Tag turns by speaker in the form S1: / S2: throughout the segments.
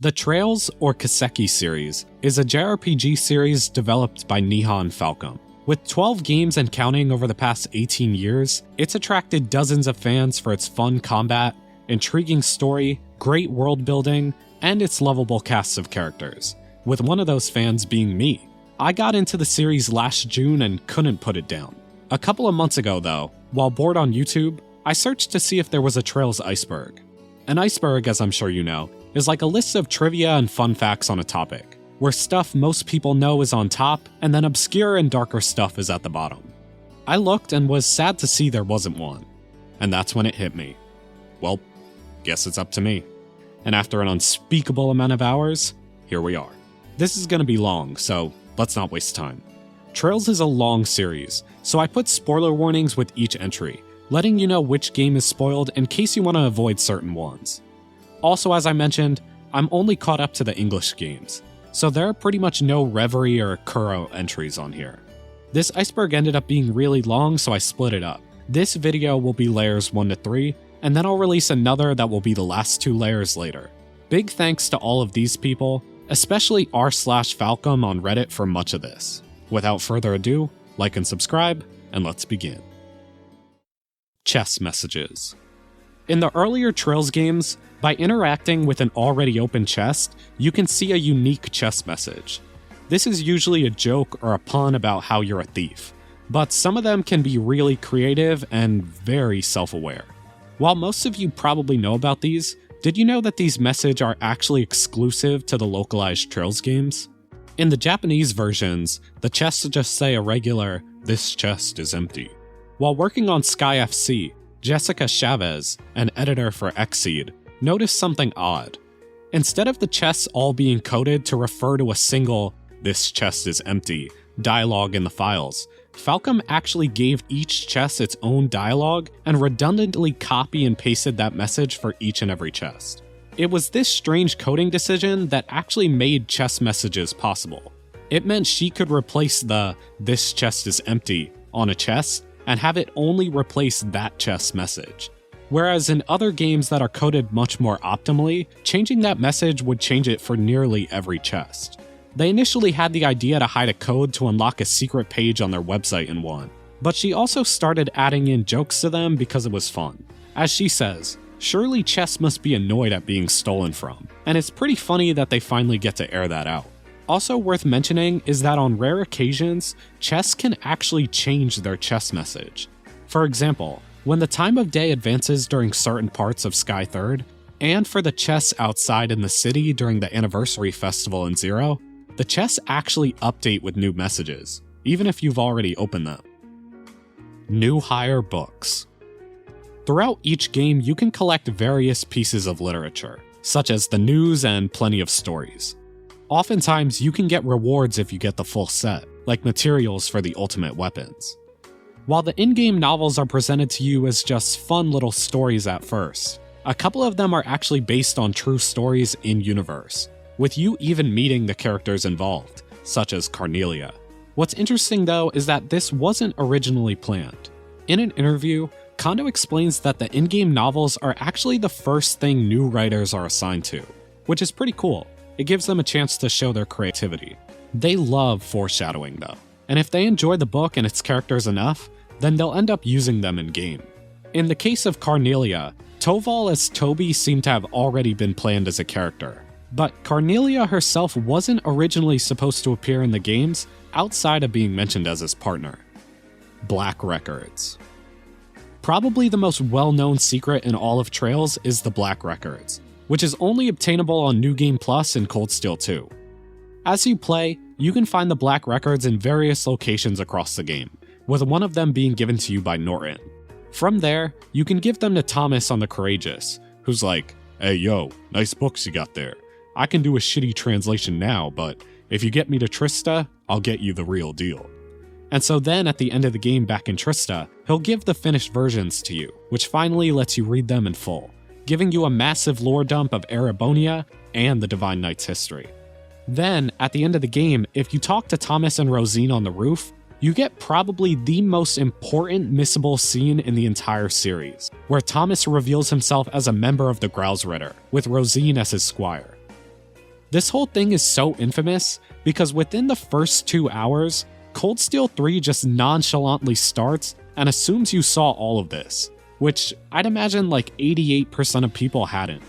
S1: The Trails or Kiseki series is a JRPG series developed by Nihon Falcom. With 12 games and counting over the past 18 years, it's attracted dozens of fans for its fun combat, intriguing story, great world building, and its lovable cast of characters, with one of those fans being me. I got into the series last June and couldn't put it down. A couple of months ago though, while bored on YouTube, I searched to see if there was a Trails Iceberg. An iceberg, as I'm sure you know, is like a list of trivia and fun facts on a topic, where stuff most people know is on top, and then obscure and darker stuff is at the bottom. I looked and was sad to see there wasn't one. And that's when it hit me. Well, guess it's up to me. And after an unspeakable amount of hours, here we are. This is gonna be long, so let's not waste time. Trails is a long series, so I put spoiler warnings with each entry, letting you know which game is spoiled in case you want to avoid certain ones. Also, as I mentioned, I'm only caught up to the English games, so there are pretty much no Reverie or Kuro entries on here. This iceberg ended up being really long, so I split it up. This video will be layers 1 to 3, and then I'll release another that will be the last 2 layers later. Big thanks to all of these people, especially r/Falcom on Reddit for much of this. Without further ado, like and subscribe, and let's begin. Chess messages. In the earlier Trails games, by interacting with an already open chest, you can see a unique chess message. This is usually a joke or a pun about how you're a thief, but some of them can be really creative and very self-aware. While most of you probably know about these, did you know that these messages are actually exclusive to the localized Trails games? In the Japanese versions, the chests just say a regular, "This chest is empty." While working on Sky FC, Jessica Chavez, an editor for Xseed, noticed something odd. Instead of the chests all being coded to refer to a single, "This chest is empty," dialogue in the files, Falcom actually gave each chest its own dialogue and redundantly copy and pasted that message for each and every chest. It was this strange coding decision that actually made chess messages possible. It meant she could replace the "This chest is empty" on a chest and have it only replace that chess message. Whereas in other games that are coded much more optimally, changing that message would change it for nearly every chest. They initially had the idea to hide a code to unlock a secret page on their website in one, but she also started adding in jokes to them because it was fun. As she says, surely chess must be annoyed at being stolen from, and it's pretty funny that they finally get to air that out. Also worth mentioning is that on rare occasions, chests can actually change their chess message. For example, when the time of day advances during certain parts of Sky 3rd, and for the chests outside in the city during the anniversary festival in Zero, the chests actually update with new messages, even if you've already opened them. New hire books. Throughout each game, you can collect various pieces of literature, such as the news and plenty of stories. Oftentimes, you can get rewards if you get the full set, like materials for the ultimate weapons. While the in-game novels are presented to you as just fun little stories at first, a couple of them are actually based on true stories in-universe, with you even meeting the characters involved, such as Carnelia. What's interesting though is that this wasn't originally planned. In an interview, Kondo explains that the in-game novels are actually the first thing new writers are assigned to, which is pretty cool. It gives them a chance to show their creativity. They love foreshadowing though, and if they enjoy the book and its characters enough, then they'll end up using them in-game. In the case of Carnelia, Toval as Toby seemed to have already been planned as a character, but Carnelia herself wasn't originally supposed to appear in the games outside of being mentioned as his partner. Black Records. Probably the most well-known secret in all of Trails is the Black Records, which is only obtainable on New Game Plus and Cold Steel 2. As you play, you can find the Black Records in various locations across the game, with one of them being given to you by Norton. From there, you can give them to Thomas on the Courageous, who's like, "Hey yo, nice books you got there. I can do a shitty translation now, but if you get me to Trista, I'll get you the real deal." And so then at the end of the game back in Trista, he'll give the finished versions to you, which finally lets you read them in full, giving you a massive lore dump of Erebonia and the Divine Knight's history. Then, at the end of the game, if you talk to Thomas and Rosine on the roof, you get probably the most important missable scene in the entire series, where Thomas reveals himself as a member of the Grouse Ritter, with Rosine as his squire. This whole thing is so infamous because within the first 2 hours, Cold Steel 3 just nonchalantly starts and assumes you saw all of this, which I'd imagine like 88% of people hadn't.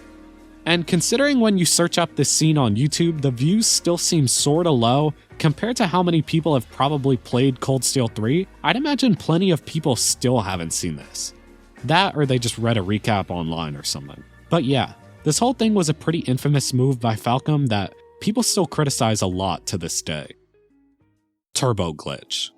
S1: And considering when you search up this scene on YouTube, the views still seem sorta low compared to how many people have probably played Cold Steel 3, I'd imagine plenty of people still haven't seen this. That or they just read a recap online or something. But yeah, this whole thing was a pretty infamous move by Falcom that people still criticize a lot to this day. Turbo glitch.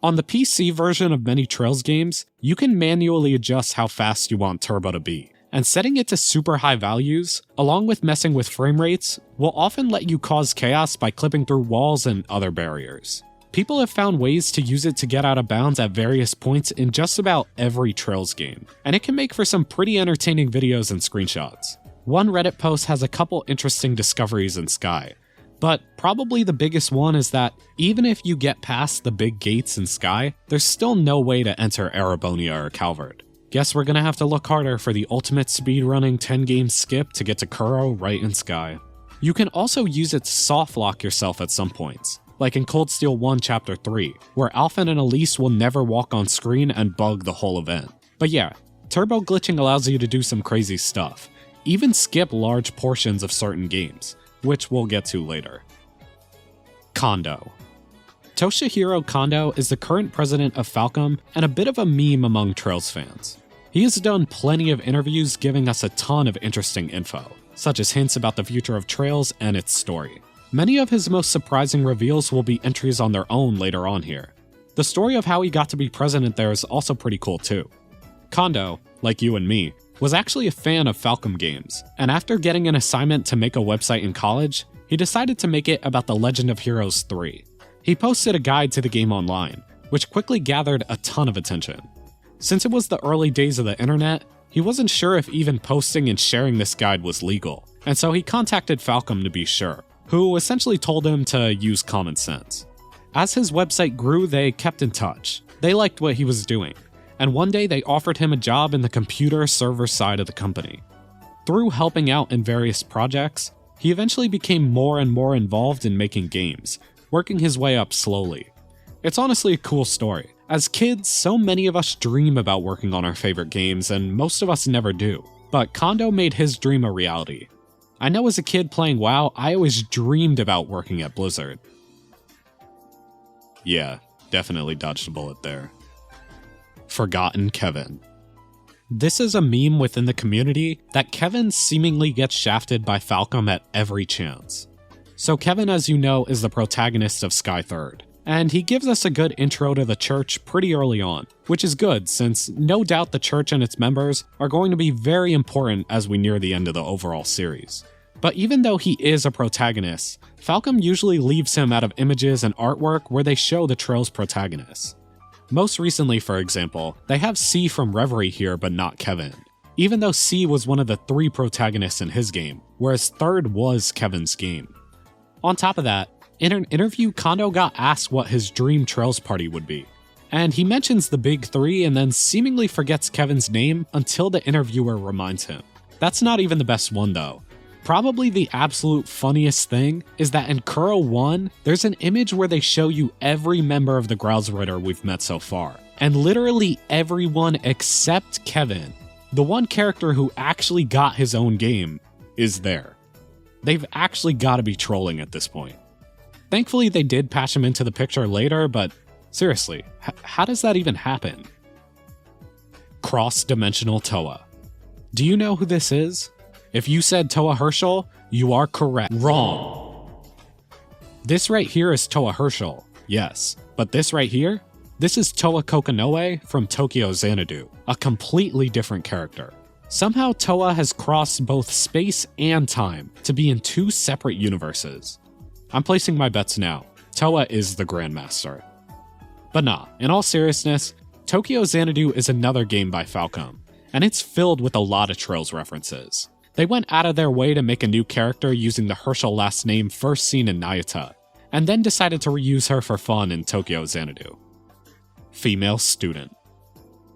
S1: On the PC version of many Trails games, you can manually adjust how fast you want turbo to be, and setting it to super high values, along with messing with frame rates, will often let you cause chaos by clipping through walls and other barriers. People have found ways to use it to get out of bounds at various points in just about every Trails game, and it can make for some pretty entertaining videos and screenshots. One Reddit post has a couple interesting discoveries in Sky, but probably the biggest one is that even if you get past the big gates in Sky, there's still no way to enter Erebonia or Calvard. Guess we're gonna have to look harder for the ultimate speedrunning 10-game skip to get to Kuro right in Sky. You can also use it to soft lock yourself at some points, like in Cold Steel 1 Chapter 3, where Alphen and Elise will never walk on screen and bug the whole event. But yeah, turbo glitching allows you to do some crazy stuff, even skip large portions of certain games, which we'll get to later. Kondo. Toshihiro Kondo is the current president of Falcom and a bit of a meme among Trails fans. He has done plenty of interviews giving us a ton of interesting info, such as hints about the future of Trails and its story. Many of his most surprising reveals will be entries on their own later on here. The story of how he got to be president there is also pretty cool too. Kondo, like you and me, was actually a fan of Falcom games, and after getting an assignment to make a website in college, he decided to make it about The Legend of Heroes 3. He posted a guide to the game online, which quickly gathered a ton of attention. Since it was the early days of the internet, he wasn't sure if even posting and sharing this guide was legal, and so he contacted Falcom to be sure, who essentially told him to use common sense. As his website grew, they kept in touch. They liked what he was doing, and one day they offered him a job in the computer server side of the company. Through helping out in various projects, he eventually became more and more involved in making games, working his way up slowly. It's honestly a cool story. As kids, so many of us dream about working on our favorite games, and most of us never do. But Kondo made his dream a reality. I know as a kid playing WoW, I always dreamed about working at Blizzard. Yeah, definitely dodged a bullet there. Forgotten Kevin. This is a meme within the community that Kevin seemingly gets shafted by Falcom at every chance. So Kevin, as you know, is the protagonist of Sky 3rd, and he gives us a good intro to the church pretty early on, which is good since no doubt the church and its members are going to be very important as we near the end of the overall series. But even though he is a protagonist, Falcom usually leaves him out of images and artwork where they show the Trails protagonists. Most recently, for example, they have C from Reverie here but not Kevin, even though C was one of the 3 protagonists in his game, whereas 3rd was Kevin's game. On top of that, in an interview, Kondo got asked what his dream Trails party would be, and he mentions the big 3 and then seemingly forgets Kevin's name until the interviewer reminds him. That's not even the best one though. Probably the absolute funniest thing is that in Kuro 1, there's an image where they show you every member of the Growlsritter we've met so far, and literally everyone except Kevin, the one character who actually got his own game, is there. They've actually got to be trolling at this point. Thankfully they did patch him into the picture later, but seriously, how does that even happen? Cross-dimensional Towa. Do you know who this is? If you said Towa Herschel, you are correct. Wrong. This right here is Towa Herschel, yes, but this right here? This is Towa Kokonoe from Tokyo Xanadu, a completely different character. Somehow Towa has crossed both space and time to be in 2 separate universes. I'm placing my bets now. Towa is the Grandmaster. But nah, in all seriousness, Tokyo Xanadu is another game by Falcom, and it's filled with a lot of Trails references. They went out of their way to make a new character using the Herschel last name first seen in Nayuta, and then decided to reuse her for fun in Tokyo Xanadu. Female student.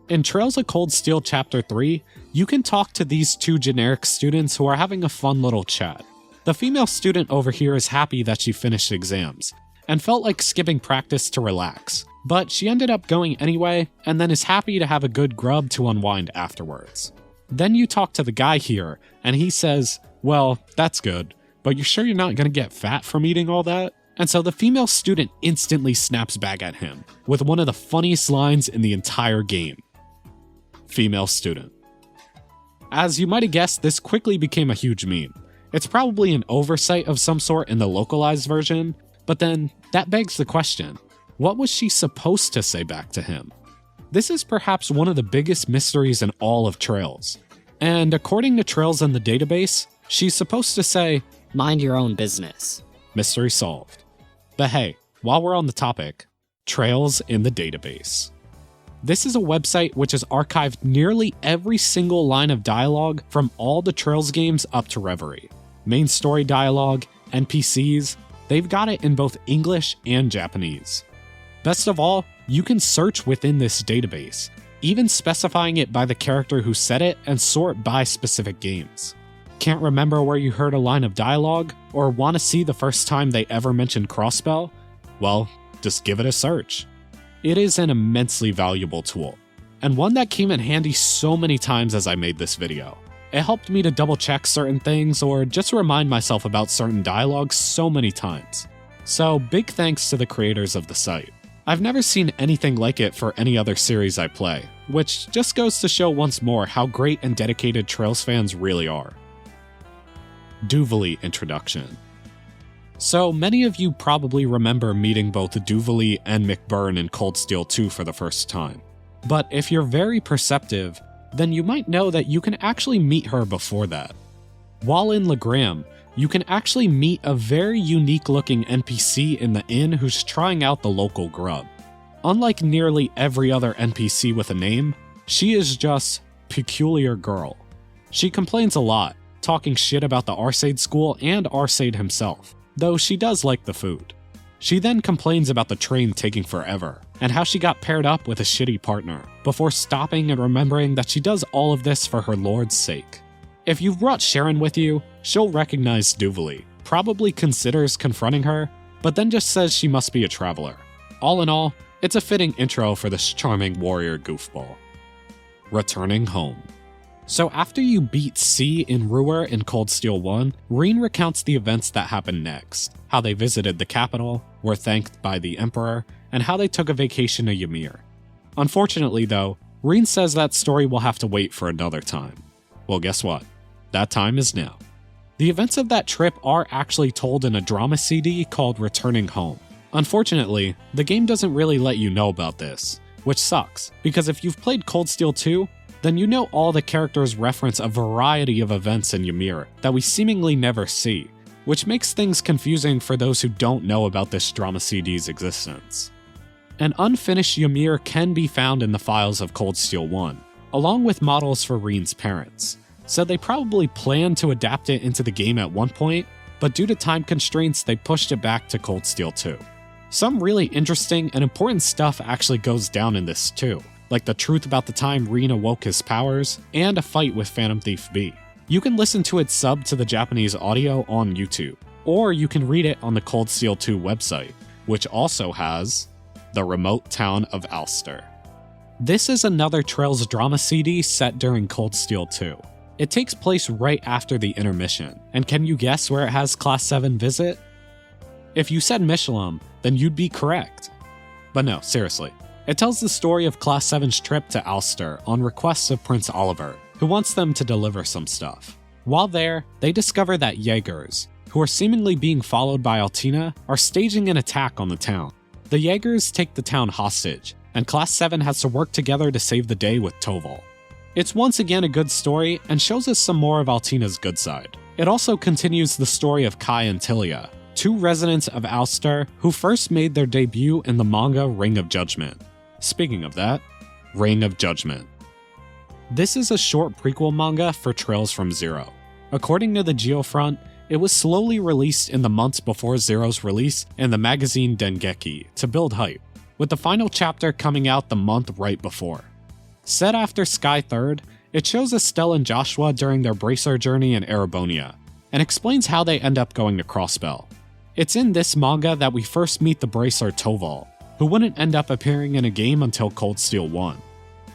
S1: In Trails of Cold Steel Chapter 3, you can talk to these 2 generic students who are having a fun little chat. The female student over here is happy that she finished exams, and felt like skipping practice to relax, but she ended up going anyway, and then is happy to have a good grub to unwind afterwards. Then you talk to the guy here, and he says, well, that's good, but you're sure you're not gonna get fat from eating all that? And so the female student instantly snaps back at him, with one of the funniest lines in the entire game. Female student. As you might have guessed, this quickly became a huge meme. It's probably an oversight of some sort in the localized version, but then that begs the question, what was she supposed to say back to him? This is perhaps one of the biggest mysteries in all of Trails. And according to Trails in the database, she's supposed to say,
S2: mind your own business.
S1: Mystery solved. But hey, while we're on the topic, Trails in the database. This is a website which has archived nearly every single line of dialogue from all the Trails games up to Reverie. Main story dialogue, NPCs, they've got it in both English and Japanese. Best of all, you can search within this database, even specifying it by the character who said it and sort by specific games. Can't remember where you heard a line of dialogue, or want to see the first time they ever mentioned Crossbell? Well, just give it a search. It is an immensely valuable tool, and one that came in handy so many times as I made this video. It helped me to double check certain things or just remind myself about certain dialogues so many times. So big thanks to the creators of the site. I've never seen anything like it for any other series I play, which just goes to show once more how great and dedicated Trails fans really are. Duvalie Introduction. So many of you probably remember meeting both Duvalie and McBurn in Cold Steel 2 for the first time. But if you're very perceptive, then you might know that you can actually meet her before that. While in Legram, you can actually meet a very unique looking NPC in the inn who's trying out the local grub. Unlike nearly every other NPC with a name, she is just Peculiar Girl. She complains a lot, talking shit about the Arcade school and Arcade himself, though she does like the food. She then complains about the train taking forever, and how she got paired up with a shitty partner, before stopping and remembering that she does all of this for her lord's sake. If you've brought Sharon with you, she'll recognize Duvalie, probably considers confronting her, but then just says she must be a traveler. All in all, it's a fitting intro for this charming warrior goofball. Returning home. So after you beat C in Ruhr in Cold Steel 1, Renne recounts the events that happened next, how they visited the capital, were thanked by the Emperor, and how they took a vacation to Ymir. Unfortunately though, Renne says that story will have to wait for another time. Well, guess what? That time is now. The events of that trip are actually told in a drama CD called Returning Home. Unfortunately, the game doesn't really let you know about this, which sucks, because if you've played Cold Steel 2, then you know all the characters reference a variety of events in Ymir that we seemingly never see, which makes things confusing for those who don't know about this drama CD's existence. An unfinished Ymir can be found in the files of Cold Steel 1, along with models for Renne's parents, so they probably planned to adapt it into the game at one point, but due to time constraints they pushed it back to Cold Steel 2. Some really interesting and important stuff actually goes down in this too, like the truth about the time Renne awoke his powers, and a fight with Phantom Thief B. You can listen to it subbed to the Japanese audio on YouTube, or you can read it on the Cold Steel 2 website, which also has the remote town of Alster. This is another Trails drama CD set during Cold Steel 2. It takes place right after the intermission, and can you guess where it has Class 7 visit? If you said Michelin, then you'd be correct. But no, seriously. It tells the story of Class 7's trip to Alster on request of Prince Oliver, who wants them to deliver some stuff. While there, they discover that Jaegers, who are seemingly being followed by Altina, are staging an attack on the town. The Jaegers take the town hostage, and Class 7 has to work together to save the day with Towa. It's once again a good story and shows us some more of Altina's good side. It also continues the story of Kai and Tilia, two residents of Alster who first made their debut in the manga Ring of Judgement. Speaking of that, Ring of Judgement. This is a short prequel manga for Trails from Zero. According to the Geofront, it was slowly released in the months before Zero's release in the magazine Dengeki to build hype, with the final chapter coming out the month right before. Set after Sky 3rd, it shows Estelle and Joshua during their bracer journey in Erebonia, and explains how they end up going to Crossbell. It's in this manga that we first meet the bracer Towa, who wouldn't end up appearing in a game until Cold Steel 1.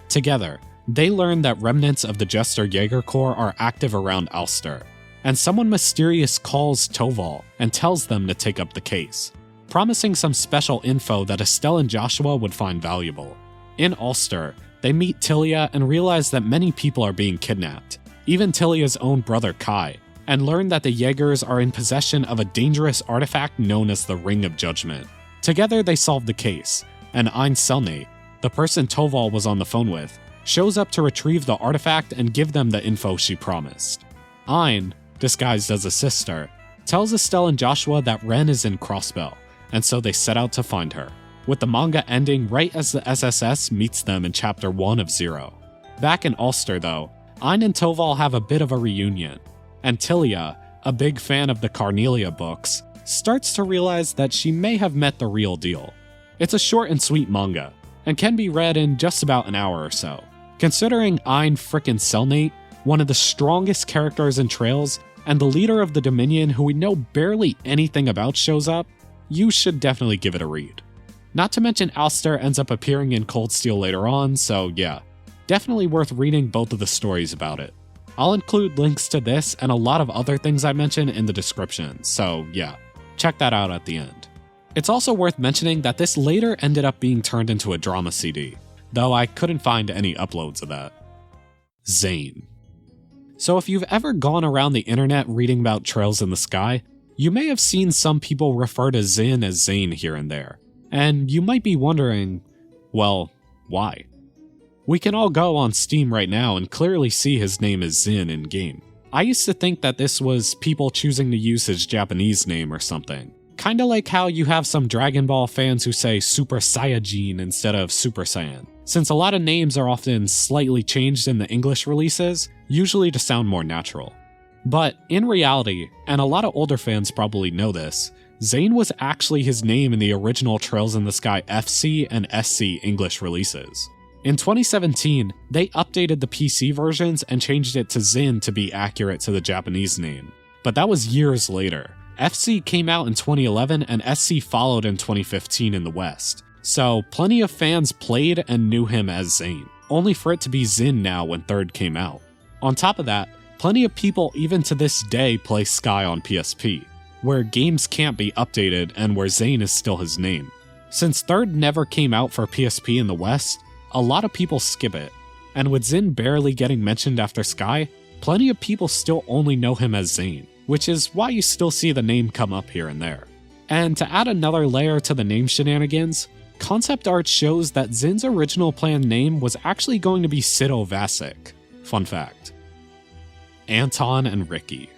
S1: Together, they learn that remnants of the Jester Jaeger Corps are active around Alster, and someone mysterious calls Towa and tells them to take up the case, promising some special info that Estelle and Joshua would find valuable. In Alster, they meet Tilia and realize that many people are being kidnapped, even Tilia's own brother Kai, and learn that the Jaegers are in possession of a dangerous artifact known as the Ring of Judgement. Together they solve the case, and Ein Selne, the person Towa was on the phone with, shows up to retrieve the artifact and give them the info she promised. Ein, disguised as a sister, tells Estelle and Joshua that Renne is in Crossbell, and so they set out to find her, with the manga ending right as the SSS meets them in Chapter 1 of Zero. Back in Alster though, Ein and Towa have a bit of a reunion, and Tilia, a big fan of the Carnelia books, starts to realize that she may have met the real deal. It's a short and sweet manga, and can be read in just about an hour or so. Considering Ein frickin' Selnate, one of the strongest characters in Trails, and the leader of the Dominion who we know barely anything about shows up, you should definitely give it a read. Not to mention Alster ends up appearing in Cold Steel later on, so yeah, definitely worth reading both of the stories about it. I'll include links to this and a lot of other things I mention in the description, so yeah, check that out at the end. It's also worth mentioning that this later ended up being turned into a drama CD, though I couldn't find any uploads of that. Zane. So if you've ever gone around the internet reading about Trails in the Sky, you may have seen some people refer to Zin as Zane here and there, and you might be wondering, well, why? We can all go on Steam right now and clearly see his name is Zin in-game. I used to think that this was people choosing to use his Japanese name or something. Kinda like how you have some Dragon Ball fans who say Super Saiyajin instead of Super Saiyan. Since a lot of names are often slightly changed in the English releases, usually to sound more natural. But in reality, and a lot of older fans probably know this, Zane was actually his name in the original Trails in the Sky FC and SC English releases. In 2017, they updated the PC versions and changed it to Zin to be accurate to the Japanese name. But that was years later. FC came out in 2011 and SC followed in 2015 in the West. So plenty of fans played and knew him as Zane, only for it to be Zin now when 3rd came out. On top of that, plenty of people even to this day play Sky on PSP, where games can't be updated and where Zane is still his name. Since 3rd never came out for PSP in the West, a lot of people skip it, and with Zin barely getting mentioned after Sky, plenty of people still only know him as Zane, which is why you still see the name come up here and there. And to add another layer to the name shenanigans, concept art shows that Zin's original planned name was actually going to be Sido Vasic. Fun fact. Anton and Ricky.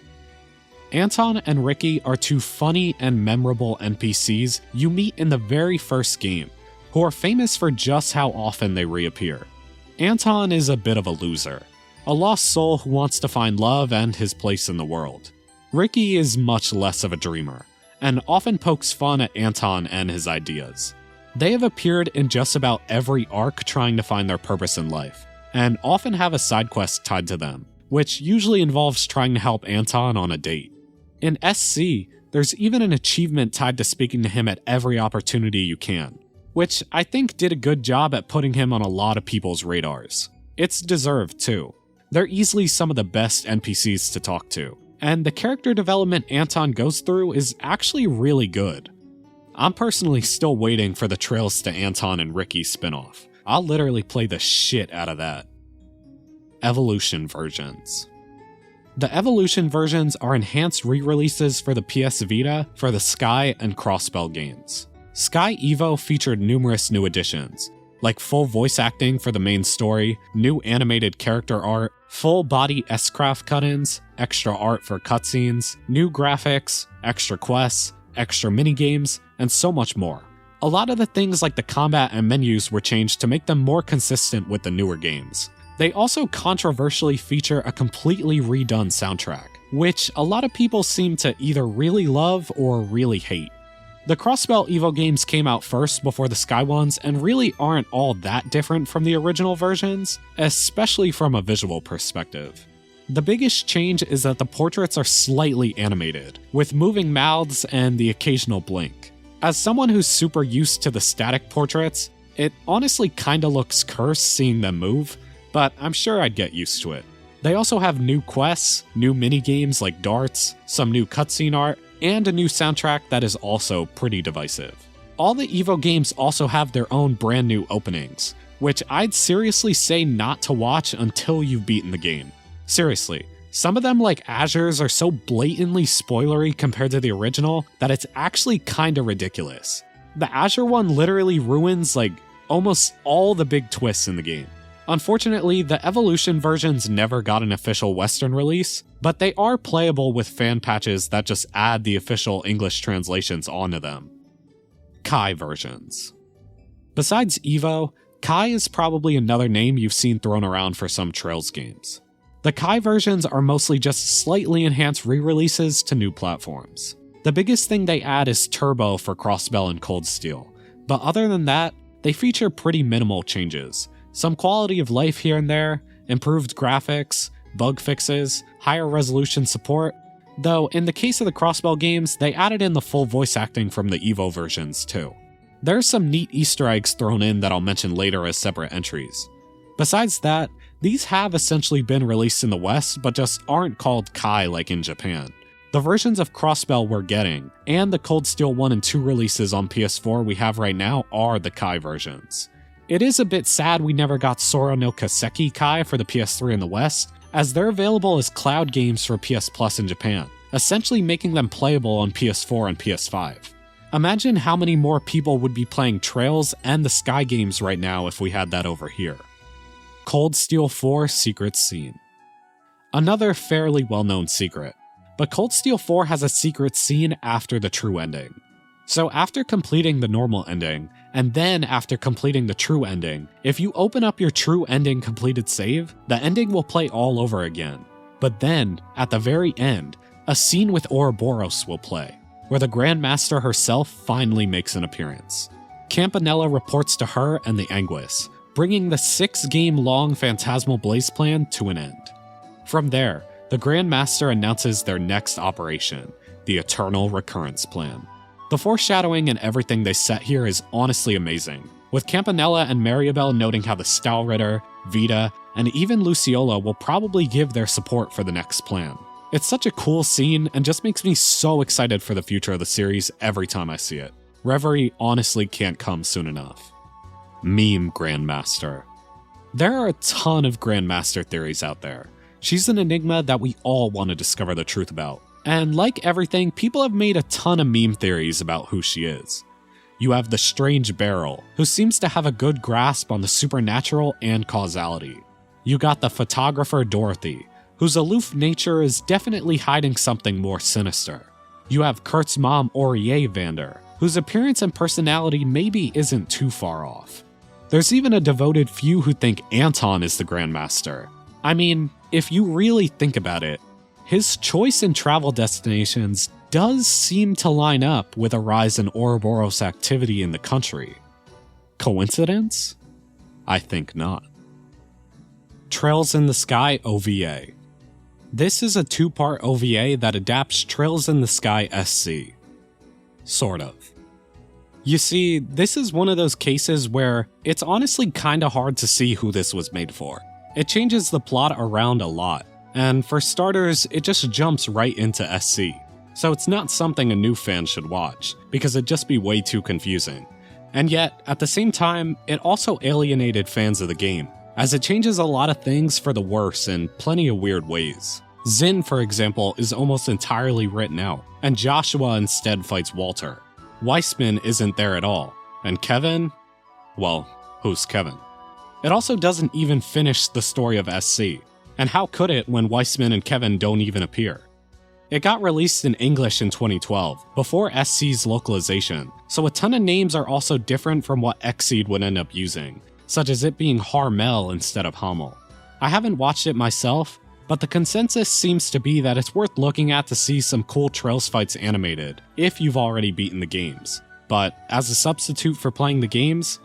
S1: Anton and Ricky are two funny and memorable NPCs you meet in the very first game, who are famous for just how often they reappear. Anton is a bit of a loser, a lost soul who wants to find love and his place in the world. Ricky is much less of a dreamer, and often pokes fun at Anton and his ideas. They have appeared in just about every arc trying to find their purpose in life, and often have a side quest tied to them, which usually involves trying to help Anton on a date. In SC, there's even an achievement tied to speaking to him at every opportunity you can, which I think did a good job at putting him on a lot of people's radars. It's deserved too. They're easily some of the best NPCs to talk to, and the character development Anton goes through is actually really good. I'm personally still waiting for the Trails to Anton and Ricky spinoff. I'll literally play the shit out of that. Evolution versions. The Evolution versions are enhanced re-releases for the PS Vita for the Sky and Crossbell games. Sky EVO featured numerous new additions, like full voice acting for the main story, new animated character art, full body S-Craft cut-ins, extra art for cutscenes, new graphics, extra quests, extra minigames, and so much more. A lot of the things like the combat and menus were changed to make them more consistent with the newer games. They also controversially feature a completely redone soundtrack, which a lot of people seem to either really love or really hate. The Crossbell EVO games came out first before the Sky ones and really aren't all that different from the original versions, especially from a visual perspective. The biggest change is that the portraits are slightly animated, with moving mouths and the occasional blink. As someone who's super used to the static portraits, it honestly kinda looks cursed seeing them move, but I'm sure I'd get used to it. They also have new quests, new minigames like darts, some new cutscene art, and a new soundtrack that is also pretty divisive. All the EVO games also have their own brand new openings, which I'd seriously say not to watch until you've beaten the game. Seriously, some of them like Azure's are so blatantly spoilery compared to the original that it's actually kinda ridiculous. The Azure one literally ruins like almost all the big twists in the game. Unfortunately, the Evolution versions never got an official Western release, but they are playable with fan patches that just add the official English translations onto them. Kai versions. Besides EVO, Kai is probably another name you've seen thrown around for some Trails games. The Kai versions are mostly just slightly enhanced re-releases to new platforms. The biggest thing they add is Turbo for Crossbell and Cold Steel, but other than that, they feature pretty minimal changes. Some quality of life here and there, improved graphics, bug fixes, higher resolution support, though in the case of the Crossbell games, they added in the full voice acting from the EVO versions too. There's some neat Easter eggs thrown in that I'll mention later as separate entries. Besides that, these have essentially been released in the West, but just aren't called Kai like in Japan. The versions of Crossbell we're getting, and the Cold Steel 1 and 2 releases on PS4 we have right now are the Kai versions. It is a bit sad we never got Sora No Kiseki Kai for the PS3 in the West, as they're available as cloud games for PS Plus in Japan, essentially making them playable on PS4 and PS5. Imagine how many more people would be playing Trails and the Sky games right now if we had that over here. Cold Steel 4 Secret Scene. Another fairly well-known secret, but Cold Steel 4 has a secret scene after the true ending. So after completing the normal ending, and then after completing the true ending, if you open up your true ending completed save, the ending will play all over again. But then, at the very end, a scene with Ouroboros will play, where the Grandmaster herself finally makes an appearance. Campanella reports to her and the Anguis, bringing the 6-game-long Phantasmal Blaze plan to an end. From there, the Grandmaster announces their next operation, the Eternal Recurrence Plan. The foreshadowing and everything they set here is honestly amazing, with Campanella and Maribel noting how the Stahlritter, Vita, and even Luciola will probably give their support for the next plan. It's such a cool scene and just makes me so excited for the future of the series every time I see it. Reverie honestly can't come soon enough. Meme Grandmaster. There are a ton of Grandmaster theories out there. She's an enigma that we all want to discover the truth about. And like everything, people have made a ton of meme theories about who she is. You have the Strange Beryl, who seems to have a good grasp on the supernatural and causality. You got the photographer Dorothy, whose aloof nature is definitely hiding something more sinister. You have Kurt's mom Aurier Vander, whose appearance and personality maybe isn't too far off. There's even a devoted few who think Anton is the Grandmaster. I mean, if you really think about it, his choice in travel destinations does seem to line up with a rise in Ouroboros activity in the country. Coincidence? I think not. Trails in the Sky OVA. This is a 2-part OVA that adapts Trails in the Sky SC. Sort of. You see, this is one of those cases where it's honestly kinda hard to see who this was made for. It changes the plot around a lot, and for starters, it just jumps right into SC. So it's not something a new fan should watch, because it'd just be way too confusing. And yet, at the same time, it also alienated fans of the game, as it changes a lot of things for the worse in plenty of weird ways. Zane, for example, is almost entirely written out, and Joshua instead fights Walter. Weissman isn't there at all, and Kevin? Well, who's Kevin? It also doesn't even finish the story of SC, and how could it when Weissman and Kevin don't even appear? It got released in English in 2012, before SC's localization, so a ton of names are also different from what Exceed would end up using, such as it being Harmel instead of Hamel. I haven't watched it myself, but the consensus seems to be that it's worth looking at to see some cool Trails fights animated, if you've already beaten the games. But as a substitute for playing the games,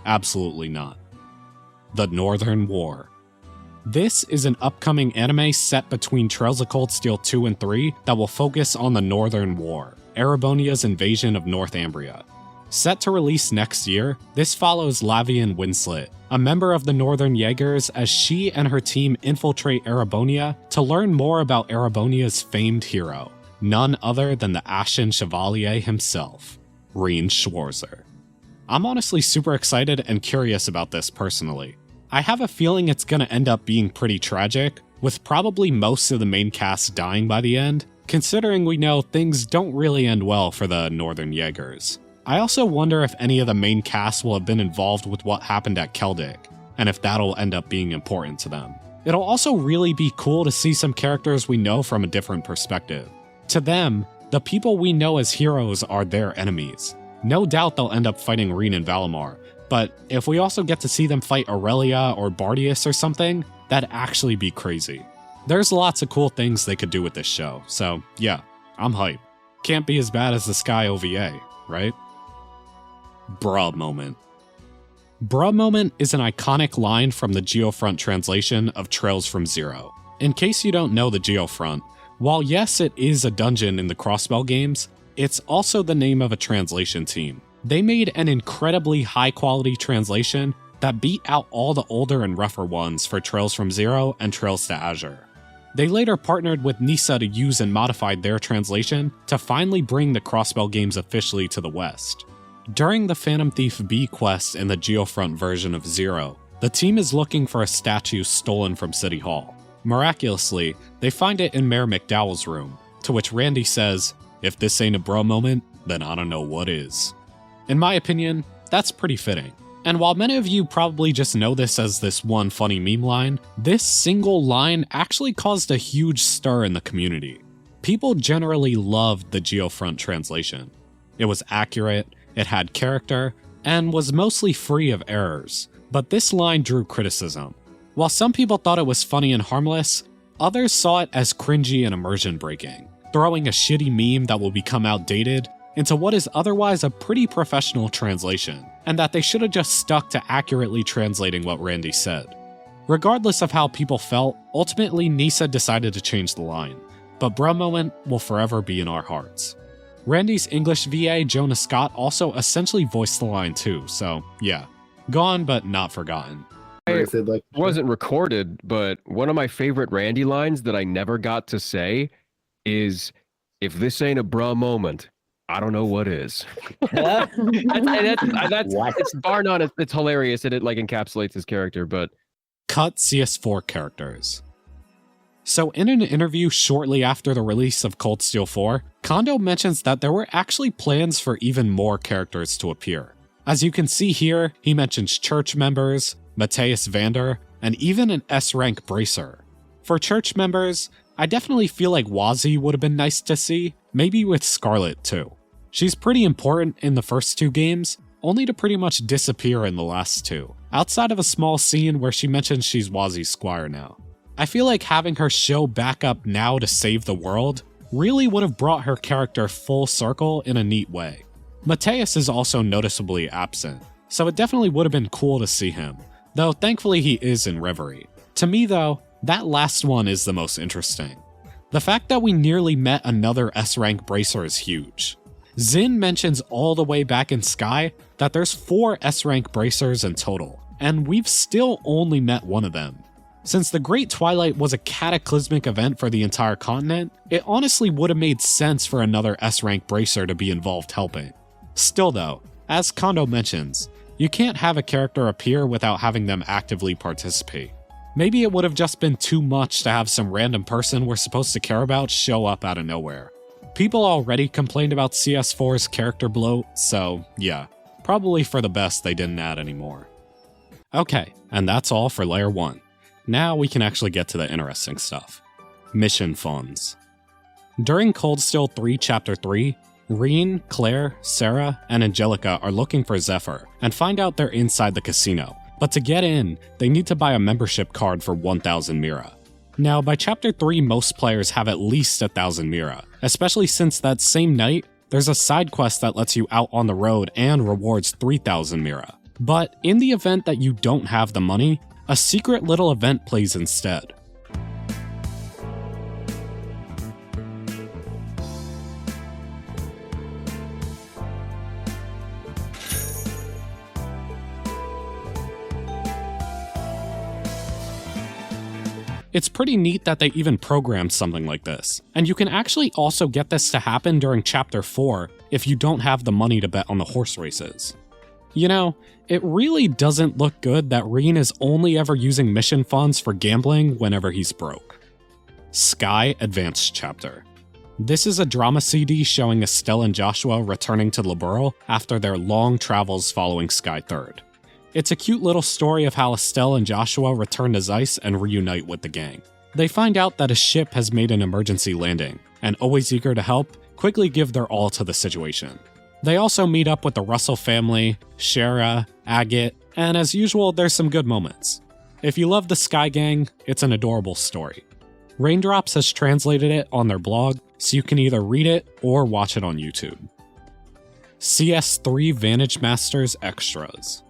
S1: absolutely not. The Northern War. This is an upcoming anime set between Trails of Cold Steel 2 and 3 that will focus on the Northern War, Erebonia's invasion of Northumbria. Set to release next year, this follows Lavian Winslet, a member of the Northern Jaegers, as she and her team infiltrate Erebonia to learn more about Erebonia's famed hero, none other than the Ashen Chevalier himself, Renne Schwarzer. I'm honestly super excited and curious about this personally. I have a feeling it's gonna end up being pretty tragic, with probably most of the main cast dying by the end, considering we know things don't really end well for the Northern Jaegers. I also wonder if any of the main cast will have been involved with what happened at Keldic, and if that'll end up being important to them. It'll also really be cool to see some characters we know from a different perspective. To them, the people we know as heroes are their enemies. No doubt they'll end up fighting Renne and Valimar, but if we also get to see them fight Aurelia or Bardius or something, that'd actually be crazy. There's lots of cool things they could do with this show, so yeah, I'm hyped. Can't be as bad as the Sky OVA, right? Bruh moment. Bruh moment is an iconic line from the Geofront translation of Trails from Zero. In case you don't know the Geofront, while yes it is a dungeon in the Crossbell games, it's also the name of a translation team. They made an incredibly high quality translation that beat out all the older and rougher ones for Trails from Zero and Trails to Azure. They later partnered with Nisa to use and modified their translation to finally bring the Crossbell games officially to the West. During the Phantom Thief B quest in the Geofront version of Zero, the team is looking for a statue stolen from City Hall. Miraculously, they find it in Mayor McDowell's room, to which Randy says, "If this ain't a bro moment, then I don't know what is." In my opinion, that's pretty fitting. And while many of you probably just know this as this one funny meme line, this single line actually caused a huge stir in the community. People generally loved the Geofront translation. It was accurate, it had character, and was mostly free of errors, but this line drew criticism. While some people thought it was funny and harmless, others saw it as cringy and immersion breaking, throwing a shitty meme that will become outdated into what is otherwise a pretty professional translation, and that they should have just stuck to accurately translating what Randy said. Regardless of how people felt, ultimately Nisa decided to change the line, but bruh moment will forever be in our hearts. Randy's English VA, Jonah Scott, also essentially voiced the line too, so yeah, gone but not forgotten.
S3: It wasn't recorded, but one of my favorite Randy lines that I never got to say is, "If this ain't a bruh moment, I don't know what is." That's it's bar none. It's hilarious and it like encapsulates his character. But
S1: cut CS4 characters. So in an interview shortly after the release of Cold Steel 4, Kondo mentions that there were actually plans for even more characters to appear. As you can see here, he mentions church members, Matthias Vander, and even an S-rank bracer. For church members, I definitely feel like Wazi would have been nice to see, maybe with Scarlet too. She's pretty important in the first two games, only to pretty much disappear in the last two, outside of a small scene where she mentions she's Wazi's squire now. I feel like having her show back up now to save the world really would have brought her character full circle in a neat way. Matthias is also noticeably absent, so it definitely would have been cool to see him, though thankfully he is in Reverie. To me though, that last one is the most interesting. The fact that we nearly met another S-rank bracer is huge. Zane mentions all the way back in Sky that there's 4 S-rank bracers in total, and we've still only met one of them. Since the Great Twilight was a cataclysmic event for the entire continent, it honestly would have made sense for another S-rank bracer to be involved helping. Still though, as Kondo mentions, you can't have a character appear without having them actively participate. Maybe it would have just been too much to have some random person we're supposed to care about show up out of nowhere. People already complained about CS4's character bloat, so yeah, probably for the best they didn't add any more. Okay, and that's all for Layer 1. Now we can actually get to the interesting stuff. Mission funds. During Cold Steel 3 Chapter 3, Renne, Claire, Sarah, and Angelica are looking for Zephyr and find out they're inside the casino, but to get in, they need to buy a membership card for 1,000 Mira. Now, by Chapter 3 most players have at least 1,000 Mira, especially since that same night, there's a side quest that lets you out on the road and rewards 3,000 Mira. But in the event that you don't have the money, a secret little event plays instead. It's pretty neat that they even programmed something like this, and you can actually also get this to happen during Chapter 4 if you don't have the money to bet on the horse races. You know, it really doesn't look good that Renne is only ever using mission funds for gambling whenever he's broke. Sky Advanced Chapter. This is a drama CD showing Estelle and Joshua returning to Liberl after their long travels following Sky 3rd. It's a cute little story of how Estelle and Joshua return to Zeiss and reunite with the gang. They find out that a ship has made an emergency landing, and always eager to help, quickly give their all to the situation. They also meet up with the Russell family, Shara, Agate, and as usual, there's some good moments. If you love the Sky Gang, it's an adorable story. Raindrops has translated it on their blog, so you can either read it or watch it on YouTube. CS3 Vantage Masters Extras.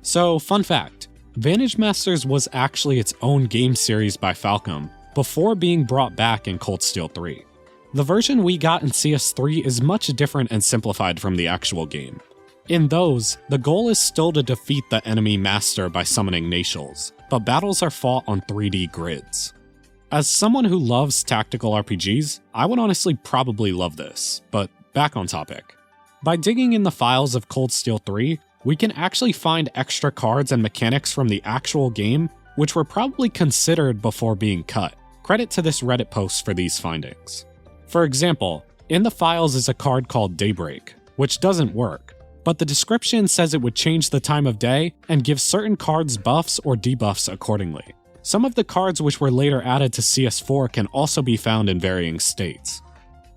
S1: So, fun fact, Vantage Masters was actually its own game series by Falcom before being brought back in Cold Steel 3. The version we got in CS3 is much different and simplified from the actual game. In those, the goal is still to defeat the enemy master by summoning Nashals, but battles are fought on 3D grids. As someone who loves tactical RPGs, I would honestly probably love this, but back on topic. By digging in the files of Cold Steel 3, we can actually find extra cards and mechanics from the actual game, which were probably considered before being cut. Credit to this Reddit post for these findings. For example, in the files is a card called Daybreak, which doesn't work, but the description says it would change the time of day and give certain cards buffs or debuffs accordingly. Some of the cards which were later added to CS4 can also be found in varying states.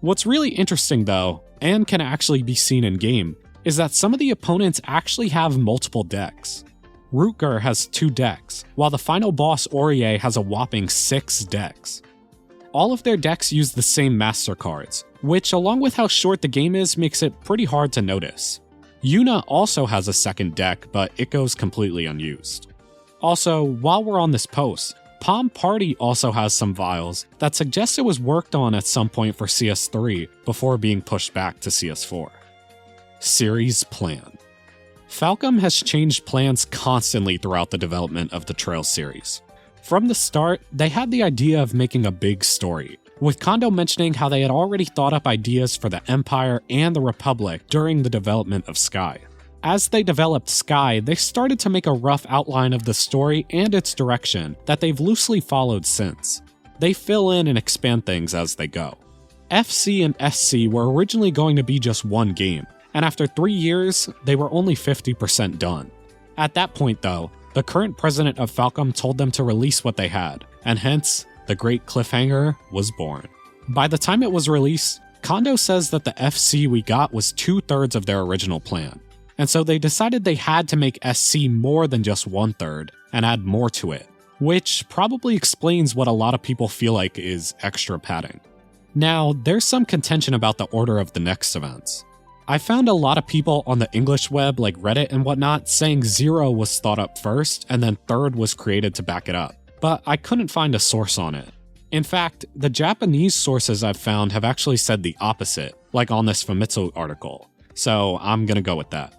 S1: What's really interesting though, and can actually be seen in-game, is that some of the opponents actually have multiple decks. Rutger has 2 decks, while the final boss Aurier has a whopping 6 decks. All of their decks use the same master cards, which along with how short the game is makes it pretty hard to notice. Yuna also has a second deck, but it goes completely unused. Also, while we're on this post, Palm Party also has some vials that suggest it was worked on at some point for CS3 before being pushed back to CS4. Series Plan. Falcom has changed plans constantly throughout the development of the Trails series. From the start, they had the idea of making a big story, with Kondo mentioning how they had already thought up ideas for the Empire and the Republic during the development of Sky. As they developed Sky, they started to make a rough outline of the story and its direction that they've loosely followed since. They fill in and expand things as they go. FC and SC were originally going to be just one game, and after 3 years, they were only 50% done. At that point though, the current president of Falcom told them to release what they had, and hence, the great cliffhanger was born. By the time it was released, Kondo says that the FC we got was 2/3 of their original plan, and so they decided they had to make SC more than just 1/3 and add more to it, which probably explains what a lot of people feel like is extra padding. Now, there's some contention about the order of the next events. I found a lot of people on the English web like Reddit and whatnot saying 0 was thought up first and then 3rd was created to back it up, but I couldn't find a source on it. In fact, the Japanese sources I've found have actually said the opposite, like on this Famitsu article, so I'm gonna go with that.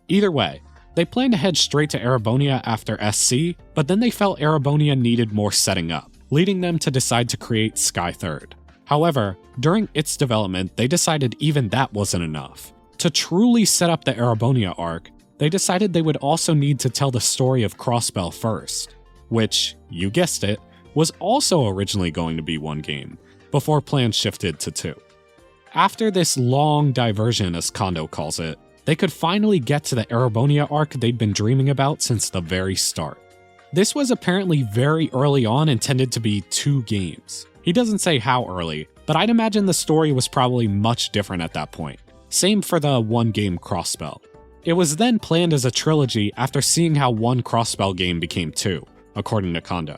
S1: Either way, they planned to head straight to Erebonia after SC, but then they felt Erebonia needed more setting up, leading them to decide to create Sky 3rd. However, during its development, they decided even that wasn't enough. To truly set up the Erebonia arc, they decided they would also need to tell the story of Crossbell first, which, you guessed it, was also originally going to be one game, before plans shifted to 2. After this long diversion, as Kondo calls it, they could finally get to the Erebonia arc they'd been dreaming about since the very start. This was apparently very early on intended to be 2 games. He doesn't say how early, but I'd imagine the story was probably much different at that point. Same for the 1-game Crossbell. It was then planned as a trilogy after seeing how one Crossbell game became 2, according to Kondo.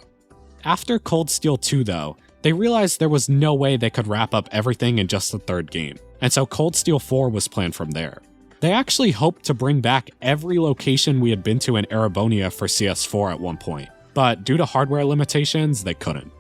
S1: After Cold Steel 2 though, they realized there was no way they could wrap up everything in just the 3rd game, and so Cold Steel 4 was planned from there. They actually hoped to bring back every location we had been to in Erebonia for CS4 at one point, but due to hardware limitations, they couldn't.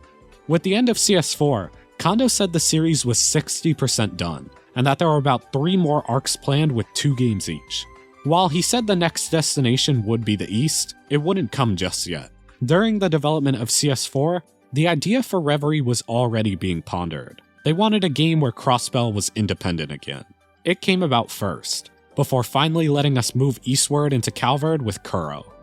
S1: With the end of CS4, Kondo said the series was 60% done, and that there were about 3 more arcs planned with 2 games each. While he said the next destination would be the East, it wouldn't come just yet. During the development of CS4, the idea for Reverie was already being pondered. They wanted a game where Crossbell was independent again. It came about first, before finally letting us move eastward into Calvard with Kuro.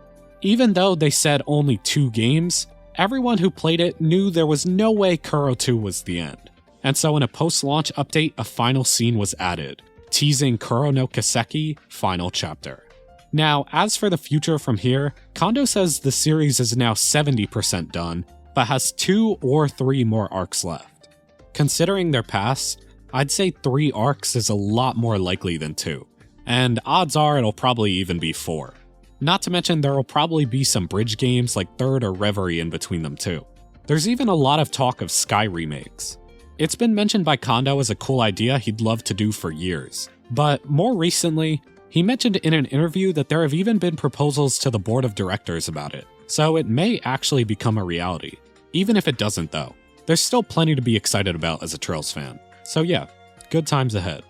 S1: Even though they said only 2 games, everyone who played it knew there was no way Kuro 2 was the end. And so in a post-launch update, a final scene was added, teasing Sora No Kiseki final chapter. Now, as for the future from here, Kondo says the series is now 70% done, but has 2 or 3 more arcs left. Considering their past, I'd say 3 arcs is a lot more likely than 2, and odds are it'll probably even be 4. Not to mention there will probably be some bridge games like Third or Reverie in between them too. There's even a lot of talk of Sky remakes. It's been mentioned by Kondo as a cool idea he'd love to do for years, but more recently, he mentioned in an interview that there have even been proposals to the board of directors about it, so it may actually become a reality. Even if it doesn't though, there's still plenty to be excited about as a Trails fan. So yeah, good times ahead.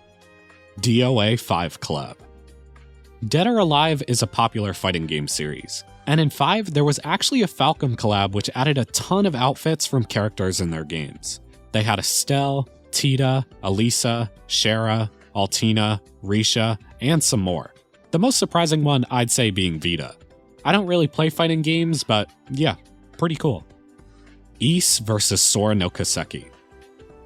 S1: DOA5 Collab. Dead or Alive is a popular fighting game series, and in 5 there was actually a Falcom collab which added a ton of outfits from characters in their games. They had Estelle, Tita, Elisa, Shara, Altina, Risha, and some more. The most surprising one I'd say being Vita. I don't really play fighting games, but yeah, pretty cool. Ys vs Sora No Kiseki.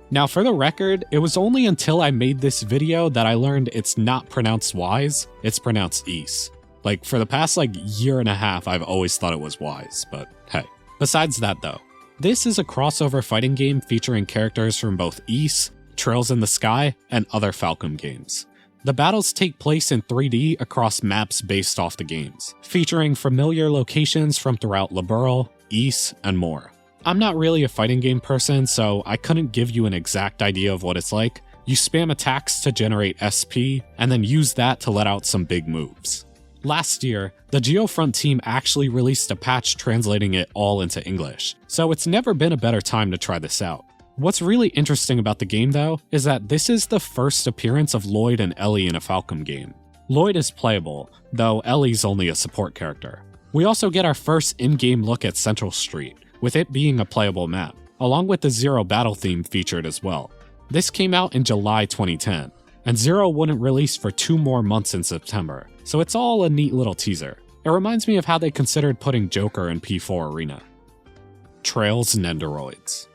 S1: Now for the record, it was only until I made this video that I learned it's not pronounced Wise, it's pronounced Ys. Like for the past year and a half I've always thought it was Wise, but hey. Besides that though, this is a crossover fighting game featuring characters from both Ys, Trails in the Sky, and other Falcom games. The battles take place in 3D across maps based off the games, featuring familiar locations from throughout Liberl, Ys, and more. I'm not really a fighting game person, so I couldn't give you an exact idea of what it's like. You spam attacks to generate SP, and then use that to let out some big moves. Last year, the Geofront team actually released a patch translating it all into English, so it's never been a better time to try this out. What's really interesting about the game though, is that this is the first appearance of Lloyd and Ellie in a Falcom game. Lloyd is playable, though Ellie's only a support character. We also get our first in-game look at Central Street, with it being a playable map, along with the Zero battle theme featured as well. This came out in July 2010, and Zero wouldn't release for 2 more months in September, so it's all a neat little teaser. It reminds me of how they considered putting Joker in P4 Arena. Trails Nendoroids.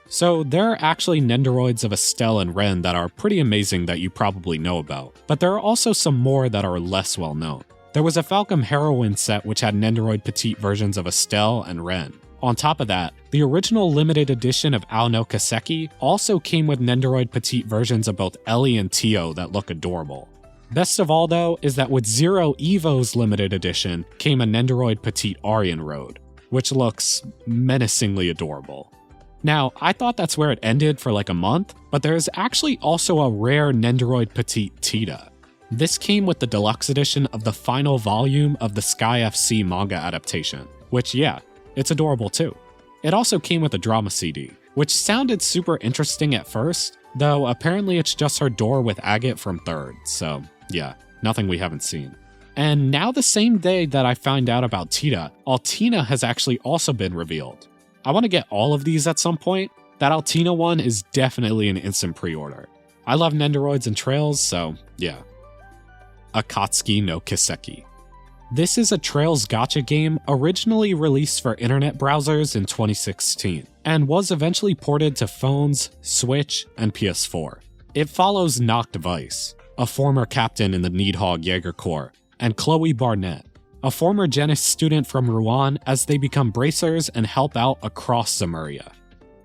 S1: So there are actually Nendoroids of Estelle and Renne that are pretty amazing that you probably know about, but there are also some more that are less well known. There was a Falcom Heroine set which had Nendoroid Petite versions of Estelle and Renne. On top of that, the original limited edition of No Kiseki also came with Nendoroid Petite versions of both Ellie and Tio that look adorable. Best of all though is that with Zero Evo's limited edition came a Nendoroid Petite Aryan Road, which looks menacingly adorable. Now, I thought that's where it ended for a month, but there's actually also a rare Nendoroid Petite Tita. This came with the deluxe edition of the final volume of the Sky FC manga adaptation, which yeah, it's adorable too. It also came with a drama CD, which sounded super interesting at first, though apparently it's just her door with Agate from Third, so yeah, nothing we haven't seen. And now the same day that I find out about Tita, Altina has actually also been revealed. I want to get all of these at some point. That Altina one is definitely an instant pre-order. I love Nendoroids and Trails, so yeah. Akatsuki no Kiseki. This is a Trails gacha game originally released for internet browsers in 2016, and was eventually ported to phones, Switch, and PS4. It follows Noct Weiss, a former captain in the Needhog Jaeger Corps, and Chloe Barnett, a former Genis student from Rouen, as they become bracers and help out across Zemuria.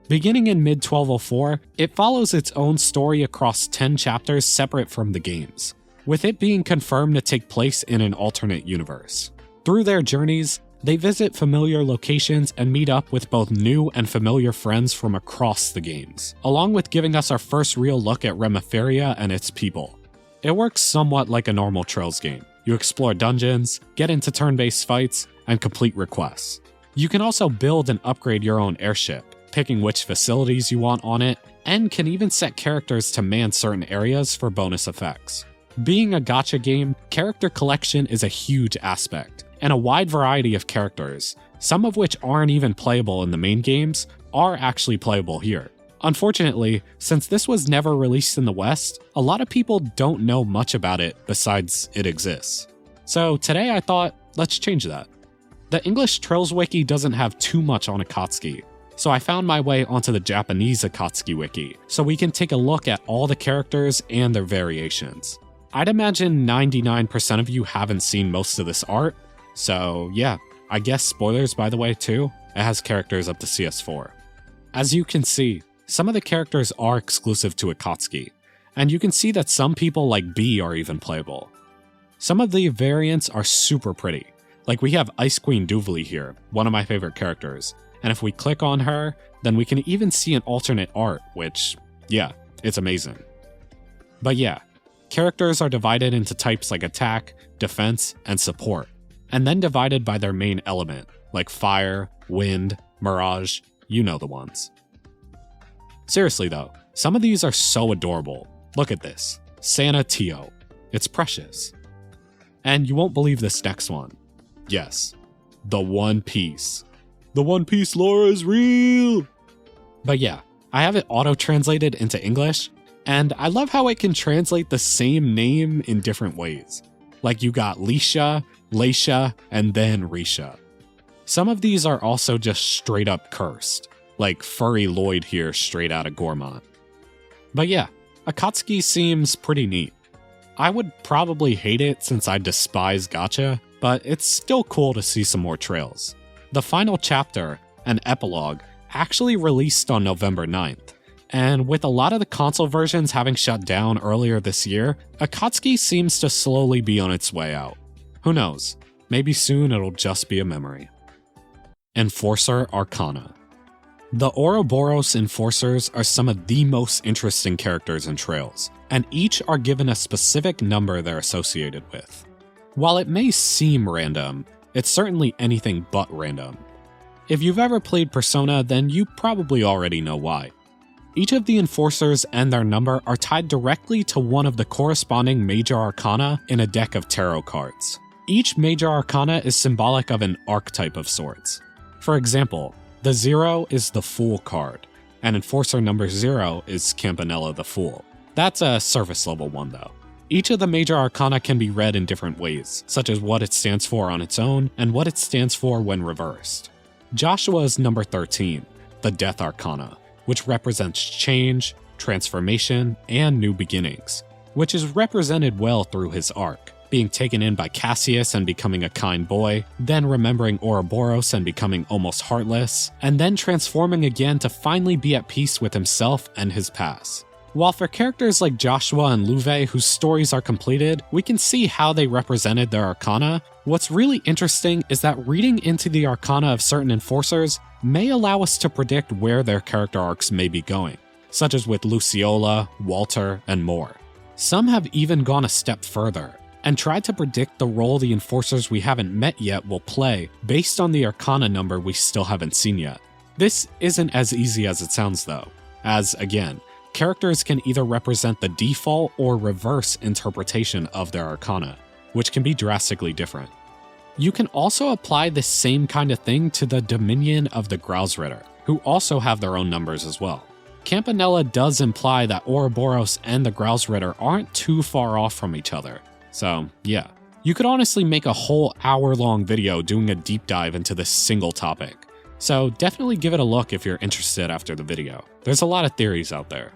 S1: Beginning in mid-1204, it follows its own story across 10 chapters separate from the games, with it being confirmed to take place in an alternate universe. Through their journeys, they visit familiar locations and meet up with both new and familiar friends from across the games, along with giving us our first real look at Remeferia and its people. It works somewhat like a normal Trails game. You explore dungeons, get into turn-based fights, and complete requests. You can also build and upgrade your own airship, picking which facilities you want on it, and can even set characters to man certain areas for bonus effects. Being a gacha game, character collection is a huge aspect, and a wide variety of characters, some of which aren't even playable in the main games, are actually playable here. Unfortunately, since this was never released in the West, a lot of people don't know much about it besides it exists. So today I thought, let's change that. The English Trails Wiki doesn't have too much on Akatsuki, so I found my way onto the Japanese Akatsuki Wiki, so we can take a look at all the characters and their variations. I'd imagine 99% of you haven't seen most of this art, so yeah, I guess spoilers by the way too, it has characters up to CS4. As you can see, some of the characters are exclusive to Akatsuki, and you can see that some people like B are even playable. Some of the variants are super pretty, like we have Ice Queen Duvalie here, one of my favorite characters, and if we click on her, then we can even see an alternate art, which, yeah, it's amazing. But yeah, characters are divided into types like attack, defense, and support, and then divided by their main element, like fire, wind, mirage, you know the ones. Seriously though, some of these are so adorable. Look at this, Santa Tio. It's precious. And you won't believe this next one. Yes, the One Piece. The One Piece lore is real! But yeah, I have it auto-translated into English, and I love how it can translate the same name in different ways. Like you got Lisha, Leisha, and then Risha. Some of these are also just straight up cursed, like Furry Lloyd here straight out of Gormont. But yeah, Akatsuki seems pretty neat. I would probably hate it since I despise gacha, but it's still cool to see some more trails. The final chapter, an epilogue, actually released on November 9th, and with a lot of the console versions having shut down earlier this year, Akatsuki seems to slowly be on its way out. Who knows, maybe soon it'll just be a memory. Enforcer Arcana. The Ouroboros Enforcers are some of the most interesting characters in Trails, and each are given a specific number they're associated with. While it may seem random, it's certainly anything but random. If you've ever played Persona, then you probably already know why. Each of the Enforcers and their number are tied directly to one of the corresponding major arcana in a deck of tarot cards. Each major arcana is symbolic of an archetype of sorts. For example, the 0 is the Fool card, and Enforcer number 0 is Campanella the Fool. That's a surface level one though. Each of the major arcana can be read in different ways, such as what it stands for on its own and what it stands for when reversed. Joshua is number 13, the Death Arcana, which represents change, transformation, and new beginnings, which is represented well through his arc, being taken in by Cassius and becoming a kind boy, then remembering Ouroboros and becoming almost heartless, and then transforming again to finally be at peace with himself and his past. While for characters like Joshua and Loewe whose stories are completed, we can see how they represented their arcana, what's really interesting is that reading into the arcana of certain enforcers may allow us to predict where their character arcs may be going, such as with Luciola, Walter, and more. Some have even gone a step further, and tried to predict the role the enforcers we haven't met yet will play based on the arcana number we still haven't seen yet. This isn't as easy as it sounds though, as again, characters can either represent the default or reverse interpretation of their arcana, which can be drastically different. You can also apply the same kind of thing to the Dominion of the Grausritter, who also have their own numbers as well. Campanella does imply that Ouroboros and the Grausritter aren't too far off from each other, so yeah. You could honestly make a whole hour-long video doing a deep dive into this single topic, so definitely give it a look if you're interested after the video. There's a lot of theories out there.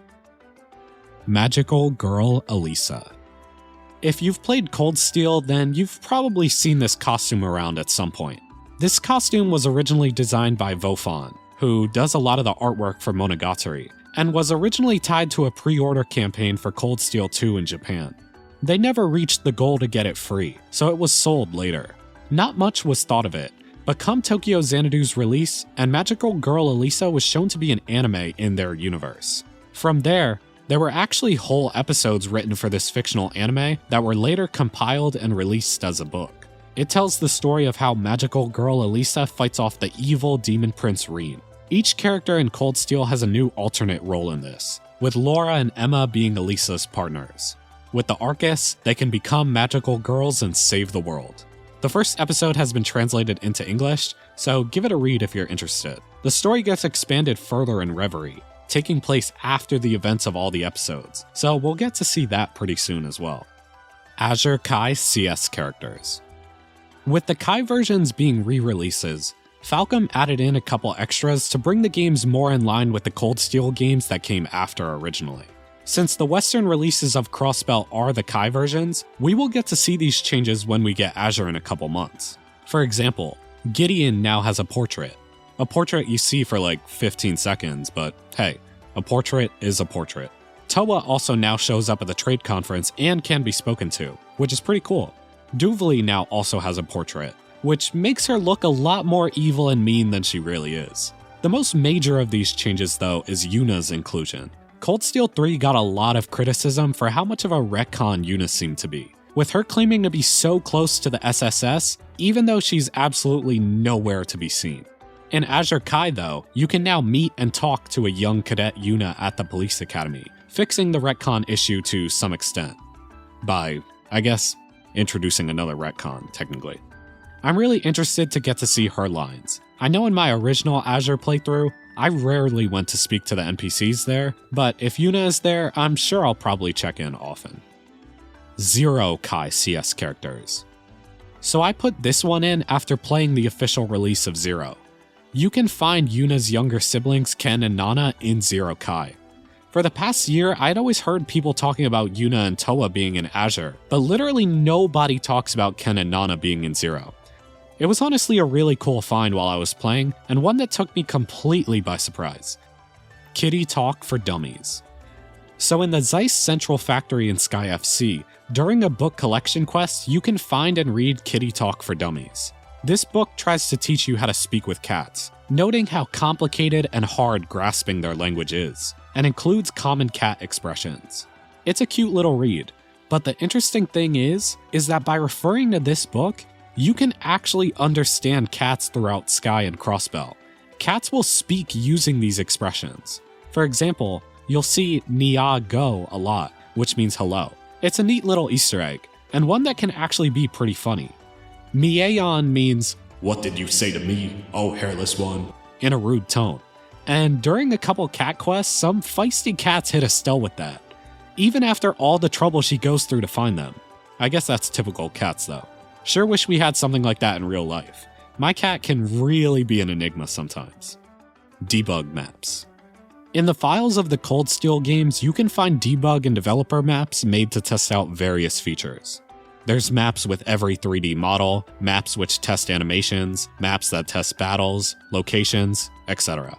S1: Magical Girl Elisa. If you've played Cold Steel, then you've probably seen this costume around at some point. This costume was originally designed by Vofan, who does a lot of the artwork for Monogatari, and was originally tied to a pre-order campaign for Cold Steel 2 in Japan. They never reached the goal to get it free, so it was sold later. Not much was thought of it, but come Tokyo Xanadu's release, and Magical Girl Elisa was shown to be an anime in their universe. From there were actually whole episodes written for this fictional anime that were later compiled and released as a book. It tells the story of how magical girl Elisa fights off the evil demon prince Renne. Each character in Cold Steel has a new alternate role in this, with Laura and Emma being Elisa's partners. With the Arcus, they can become magical girls and save the world. The first episode has been translated into English, so give it a read if you're interested. The story gets expanded further in Reverie, taking place after the events of all the episodes, so we'll get to see that pretty soon as well. Azure Kai CS Characters. With the Kai versions being re-releases, Falcom added in a couple extras to bring the games more in line with the Cold Steel games that came after originally. Since the Western releases of Crossbell are the Kai versions, we will get to see these changes when we get Azure in a couple months. For example, Gideon now has a portrait. A portrait you see for like 15 seconds, but hey, a portrait is a portrait. Towa also now shows up at the trade conference and can be spoken to, which is pretty cool. Duvalie now also has a portrait, which makes her look a lot more evil and mean than she really is. The most major of these changes though is Yuna's inclusion. Cold Steel 3 got a lot of criticism for how much of a retcon Yuna seemed to be, with her claiming to be so close to the SSS, even though she's absolutely nowhere to be seen. In Azure Kai though, you can now meet and talk to a young cadet Yuna at the police academy, fixing the retcon issue to some extent. By, I guess, introducing another retcon, technically. I'm really interested to get to see her lines. I know in my original Azure playthrough, I rarely went to speak to the NPCs there, but if Yuna is there, I'm sure I'll probably check in often. Zero Kai CS Characters. So I put this one in after playing the official release of Zero. You can find Yuna's younger siblings Ken and Nana in Zero Kai. For the past year, I'd always heard people talking about Yuna and Towa being in Azure, but literally nobody talks about Ken and Nana being in Zero. It was honestly a really cool find while I was playing, and one that took me completely by surprise. Kitty Talk for Dummies. So in the Zeiss Central Factory in Sky FC, during a book collection quest, you can find and read Kitty Talk for Dummies. This book tries to teach you how to speak with cats, noting how complicated and hard grasping their language is, and includes common cat expressions. It's a cute little read, but the interesting thing is that by referring to this book, you can actually understand cats throughout Sky and Crossbell. Cats will speak using these expressions. For example, you'll see Nia go a lot, which means hello. It's a neat little Easter egg, and one that can actually be pretty funny. Mieon means, "What did you say to me, oh hairless one?" in a rude tone. And during a couple cat quests, some feisty cats hit Estelle with that, even after all the trouble she goes through to find them. I guess that's typical cats though. Sure wish we had something like that in real life. My cat can really be an enigma sometimes. Debug Maps. In the files of the Cold Steel games, you can find debug and developer maps made to test out various features. There's maps with every 3D model, maps which test animations, maps that test battles, locations, etc.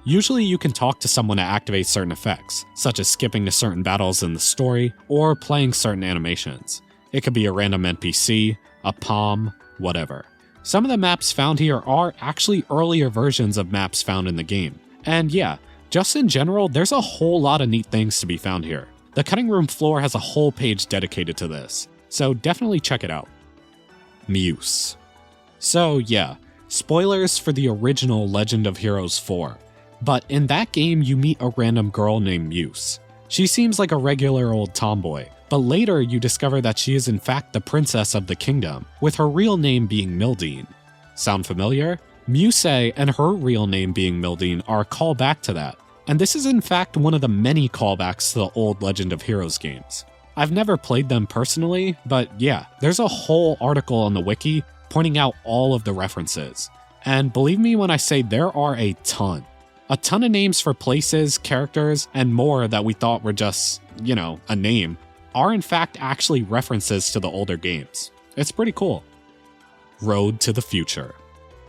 S1: Usually you can talk to someone to activate certain effects, such as skipping to certain battles in the story, or playing certain animations. It could be a random NPC, a palm, whatever. Some of the maps found here are actually earlier versions of maps found in the game. And yeah, just in general, there's a whole lot of neat things to be found here. The cutting room floor has a whole page dedicated to this, so definitely check it out. Muse. So yeah, spoilers for the original Legend of Heroes 4, but in that game you meet a random girl named Muse. She seems like a regular old tomboy, but later you discover that she is in fact the princess of the kingdom, with her real name being Mildine. Sound familiar? Muse and her real name being Mildine are a callback to that, and this is in fact one of the many callbacks to the old Legend of Heroes games. I've never played them personally, but yeah, there's a whole article on the wiki pointing out all of the references. And believe me when I say there are a ton. A ton of names for places, characters, and more that we thought were just, a name, are in fact actually references to the older games. It's pretty cool. Road to the Future.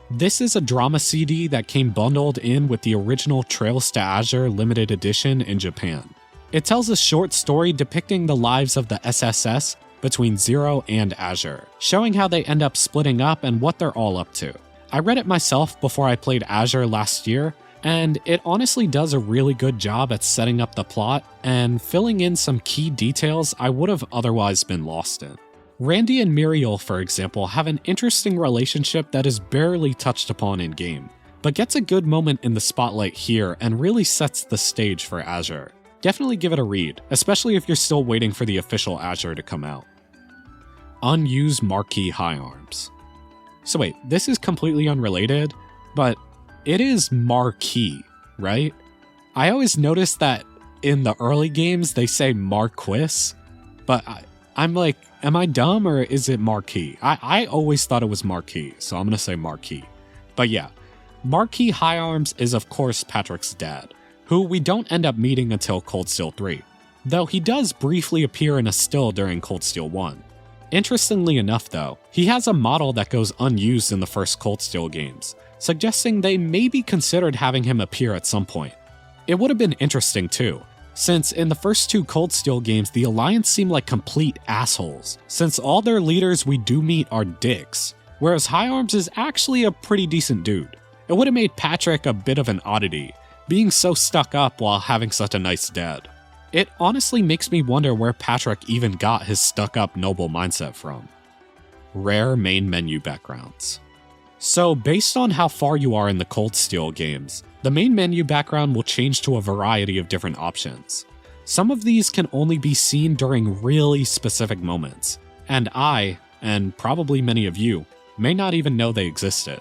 S1: This is a drama CD that came bundled in with the original Trails to Azure limited edition in Japan. It tells a short story depicting the lives of the SSS between Zero and Azure, showing how they end up splitting up and what they're all up to. I read it myself before I played Azure last year, and it honestly does a really good job at setting up the plot and filling in some key details I would have otherwise been lost in. Randy and Muriel, for example, have an interesting relationship that is barely touched upon in-game, but gets a good moment in the spotlight here and really sets the stage for Azure. Definitely give it a read, especially if you're still waiting for the official Azure to come out. Unused Marquee High Arms. So wait, this is completely unrelated, but it is Marquee, right? I always noticed that in the early games they say Marquis, but I'm like, am I dumb or is it Marquee? I always thought it was Marquee, so I'm gonna say Marquee. But yeah, Marquee High Arms is of course Patrick's dad, who we don't end up meeting until Cold Steel 3, though he does briefly appear in a still during Cold Steel 1. Interestingly enough though, he has a model that goes unused in the first Cold Steel games, suggesting they maybe considered having him appear at some point. It would have been interesting too, since in the first 2 Cold Steel games the Alliance seemed like complete assholes, since all their leaders we do meet are dicks, whereas High Arms is actually a pretty decent dude. It would have made Patrick a bit of an oddity, being so stuck up while having such a nice dad. It honestly makes me wonder where Patrick even got his stuck-up noble mindset from. Rare main menu backgrounds. So based on how far you are in the Cold Steel games, the main menu background will change to a variety of different options. Some of these can only be seen during really specific moments, and I, and probably many of you, may not even know they existed.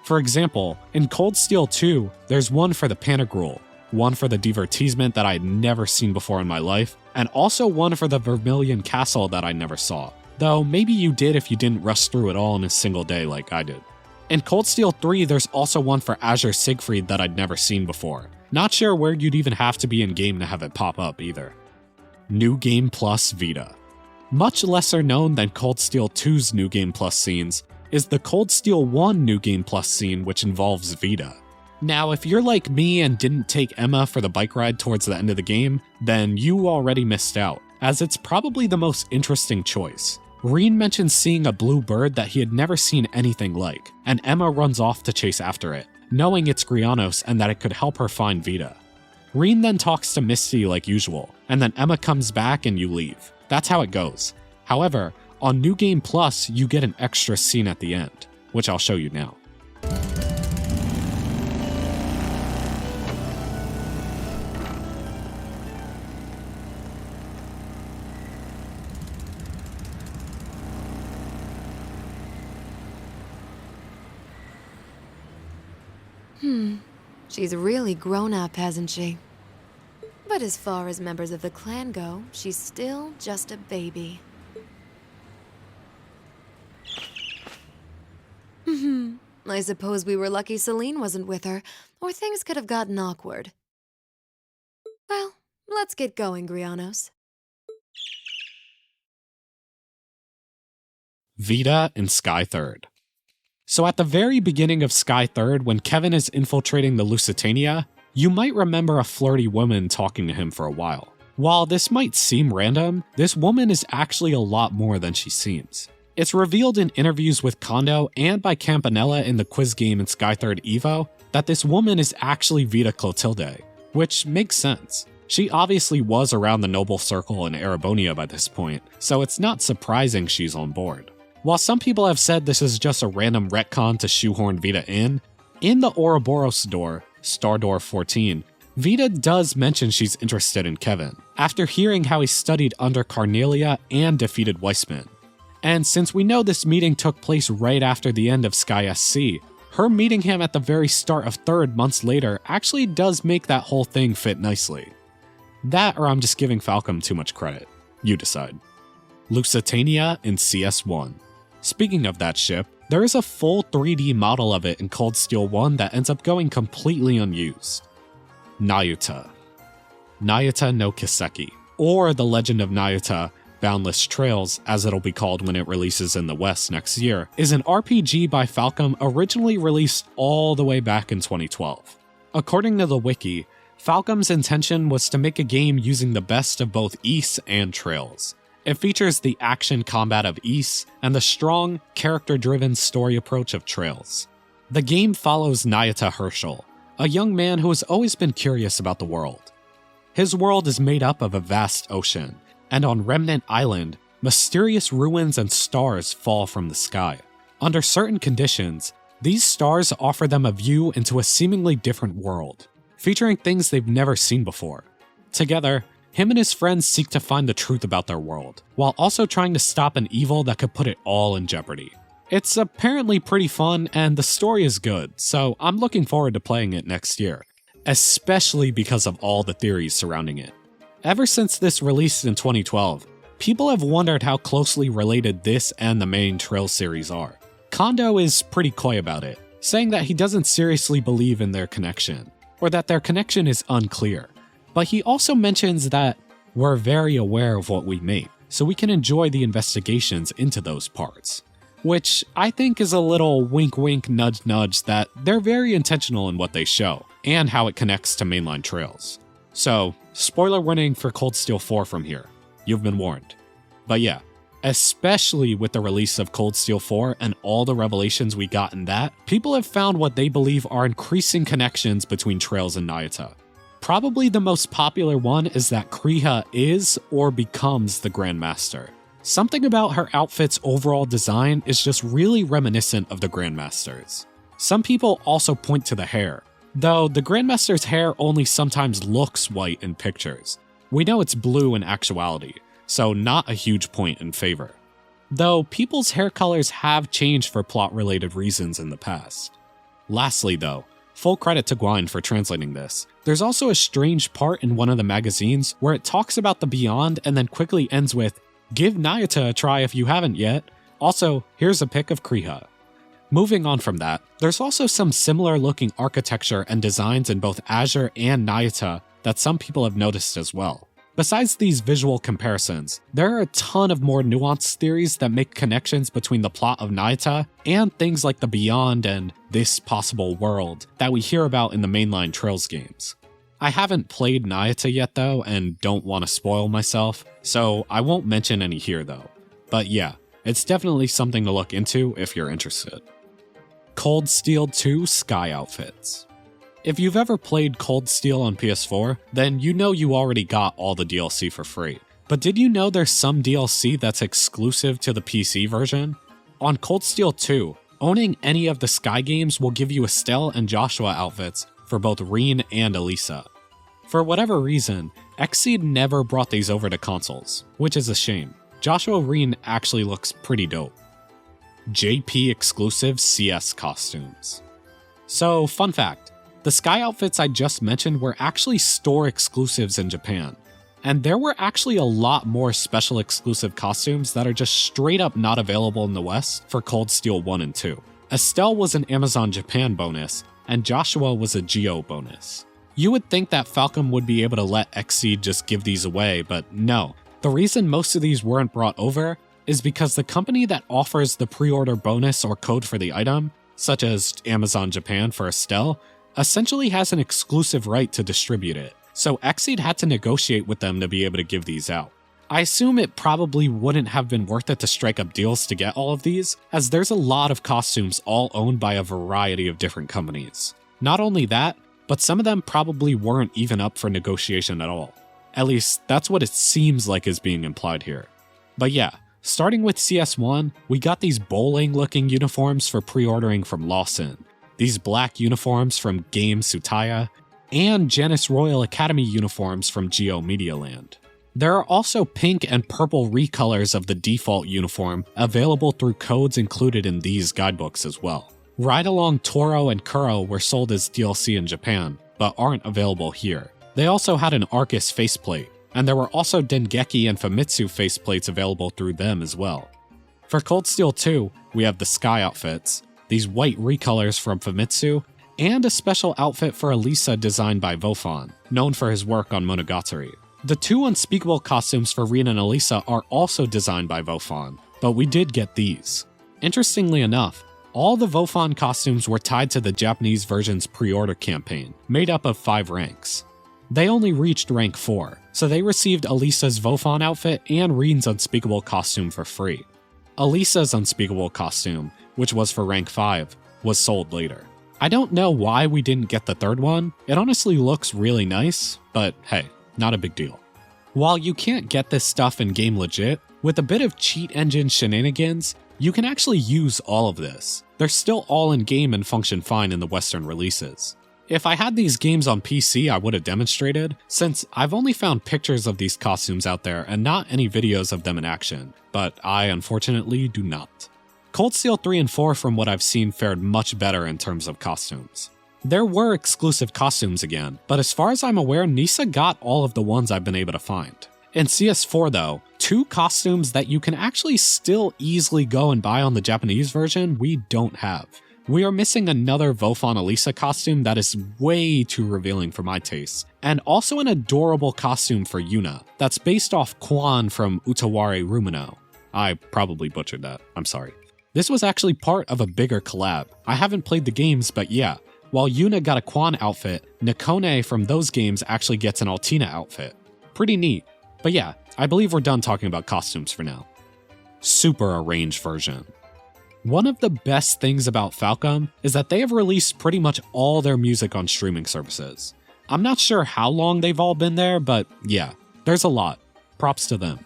S1: For example, in Cold Steel 2, there's one for the Pantagruel, one for the Divertissement that I had never seen before in my life, and also one for the Vermilion Castle that I never saw, though maybe you did if you didn't rush through it all in a single day like I did. In Cold Steel 3, there's also one for Azure Siegfried that I'd never seen before. Not sure where you'd even have to be in game to have it pop up either. New Game Plus Vita. Much lesser known than Cold Steel 2's New Game Plus scenes is the Cold Steel 1 New Game Plus scene which involves Vita. Now, if you're like me and didn't take Emma for the bike ride towards the end of the game, then you already missed out, as it's probably the most interesting choice. Renne mentions seeing a blue bird that he had never seen anything like, and Emma runs off to chase after it, knowing it's Grianos and that it could help her find Vita. Renne then talks to Misty like usual, and then Emma comes back and you leave. That's how it goes. However, on New Game Plus, you get an extra scene at the end, which I'll show you now.
S4: She's really grown up, hasn't she? But as far as members of the clan go, she's still just a baby. I suppose we were lucky Celine wasn't with her, or things could have gotten awkward. Well, let's get going, Grianos.
S1: Vita and Sky 3rd. So at the very beginning of Sky 3rd, when Kevin is infiltrating the Lusitania, you might remember a flirty woman talking to him for a while. While this might seem random, this woman is actually a lot more than she seems. It's revealed in interviews with Kondo and by Campanella in the quiz game in Sky 3rd Evo that this woman is actually Vita Clotilde, which makes sense. She obviously was around the noble circle in Erebonia by this point, so it's not surprising she's on board. While some people have said this is just a random retcon to shoehorn Vita in the Ouroboros door, Star Door 14, Vita does mention she's interested in Kevin, after hearing how he studied under Carnelia and defeated Weissman. And since we know this meeting took place right after the end of Sky SC, her meeting him at the very start of 3rd months later actually does make that whole thing fit nicely. That or I'm just giving Falcom too much credit. You decide. Lusitania in CS1. Speaking of that ship, there is a full 3D model of it in Cold Steel 1 that ends up going completely unused. Nayuta. Nayuta no Kiseki, or The Legend of Nayuta, Boundless Trails, as it'll be called when it releases in the West next year, is an RPG by Falcom originally released all the way back in 2012. According to the wiki, Falcom's intention was to make a game using the best of both Ys and Trails. It features the action combat of Ys and the strong, character-driven story approach of Trails. The game follows Nayuta Herschel, a young man who has always been curious about the world. His world is made up of a vast ocean, and on Remnant Island, mysterious ruins and stars fall from the sky. Under certain conditions, these stars offer them a view into a seemingly different world, featuring things they've never seen before. Together, him and his friends seek to find the truth about their world, while also trying to stop an evil that could put it all in jeopardy. It's apparently pretty fun, and the story is good, so I'm looking forward to playing it next year, especially because of all the theories surrounding it. Ever since this released in 2012, people have wondered how closely related this and the main Trails series are. Kondo is pretty coy about it, saying that he doesn't seriously believe in their connection, or that their connection is unclear. But he also mentions that we're very aware of what we make, so we can enjoy the investigations into those parts. Which I think is a little wink wink nudge nudge that they're very intentional in what they show, and how it connects to mainline Trails. So, spoiler warning for Cold Steel 4 from here. You've been warned. But yeah, especially with the release of Cold Steel 4 and all the revelations we got in that, people have found what they believe are increasing connections between Trails and Nayuta. Probably the most popular one is that Kriha is or becomes the Grandmaster. Something about her outfit's overall design is just really reminiscent of the Grandmaster's. Some people also point to the hair, though the Grandmaster's hair only sometimes looks white in pictures. We know it's blue in actuality, so not a huge point in favor. Though people's hair colors have changed for plot-related reasons in the past. Lastly though, full credit to Gwyn for translating this. There's also a strange part in one of the magazines where it talks about the Beyond and then quickly ends with, "Give Nayuta a try if you haven't yet. Also, here's a pic of Kriha." Moving on from that, there's also some similar looking architecture and designs in both Azure and Nayuta that some people have noticed as well. Besides these visual comparisons, there are a ton of more nuanced theories that make connections between the plot of Nayuta and things like the Beyond and this possible world that we hear about in the mainline Trails games. I haven't played Nayuta yet though, and don't want to spoil myself, so I won't mention any here though. But yeah, it's definitely something to look into if you're interested. Cold Steel 2 Sky Outfits. If you've ever played Cold Steel on PS4, then you know you already got all the DLC for free. But did you know there's some DLC that's exclusive to the PC version? On Cold Steel 2, owning any of the Sky games will give you Estelle and Joshua outfits for both Renne and Elisa. For whatever reason, Xseed never brought these over to consoles, which is a shame. Joshua Renne actually looks pretty dope. JP exclusive CS costumes. So, fun fact, the Sky outfits I just mentioned were actually store exclusives in Japan. And there were actually a lot more special exclusive costumes that are just straight up not available in the West for Cold Steel 1 and 2. Estelle was an Amazon Japan bonus, and Joshua was a Geo bonus. You would think that Falcom would be able to let Xseed just give these away, but no. The reason most of these weren't brought over is because the company that offers the pre-order bonus or code for the item, such as Amazon Japan for Estelle, essentially has an exclusive right to distribute it, so Xseed had to negotiate with them to be able to give these out. I assume it probably wouldn't have been worth it to strike up deals to get all of these, as there's a lot of costumes all owned by a variety of different companies. Not only that, but some of them probably weren't even up for negotiation at all. At least, that's what it seems like is being implied here. But yeah, starting with CS1, we got these bowling-looking uniforms for pre-ordering from Lawson, these black uniforms from Game Tsutaya, and Janus Royal Academy uniforms from Geo Media Land. There are also pink and purple recolors of the default uniform available through codes included in these guidebooks as well. Ride Along Toro and Kuro were sold as DLC in Japan, but aren't available here. They also had an Arcus faceplate, and there were also Dengeki and Famitsu faceplates available through them as well. For Cold Steel 2, we have the Sky outfits, these white recolors from Famitsu, and a special outfit for Elisa designed by Vofon, known for his work on Monogatari. The two unspeakable costumes for Renne and Elisa are also designed by Vofon, but we did get these. Interestingly enough, all the Vofon costumes were tied to the Japanese version's pre-order campaign, made up of 5 ranks. They only reached rank 4, so they received Elisa's Vofon outfit and Renne's unspeakable costume for free. Elisa's unspeakable costume, which was for rank 5, was sold later. I don't know why we didn't get the third one. It honestly looks really nice, but hey, not a big deal. While you can't get this stuff in game legit, With a bit of cheat engine shenanigans, you can actually use all of this. They're still all in-game and function fine in the Western releases. If I had these games on PC, I would have demonstrated, since I've only found pictures of these costumes out there and not any videos of them in action, but I unfortunately do not. Cold Steel 3 and 4 from what I've seen fared much better in terms of costumes. There were exclusive costumes again, but as far as I'm aware, Nisa got all of the ones I've been able to find. In CS4 though, 2 costumes that you can actually still easily go and buy on the Japanese version we don't have. We are missing another Vofon Elisa costume that is way too revealing for my taste, and also an adorable costume for Yuna that's based off Kwan from Utawari Rumino. I probably butchered that, I'm sorry. This was actually part of a bigger collab. I haven't played the games, but yeah, while Yuna got a Kwan outfit, Nakone from those games actually gets an Altina outfit. Pretty neat. But yeah, I believe we're done talking about costumes for now. Super arranged version. One of the best things about Falcom is that they have released pretty much all their music on streaming services. I'm not sure how long they've all been there, but yeah, there's a lot. Props to them.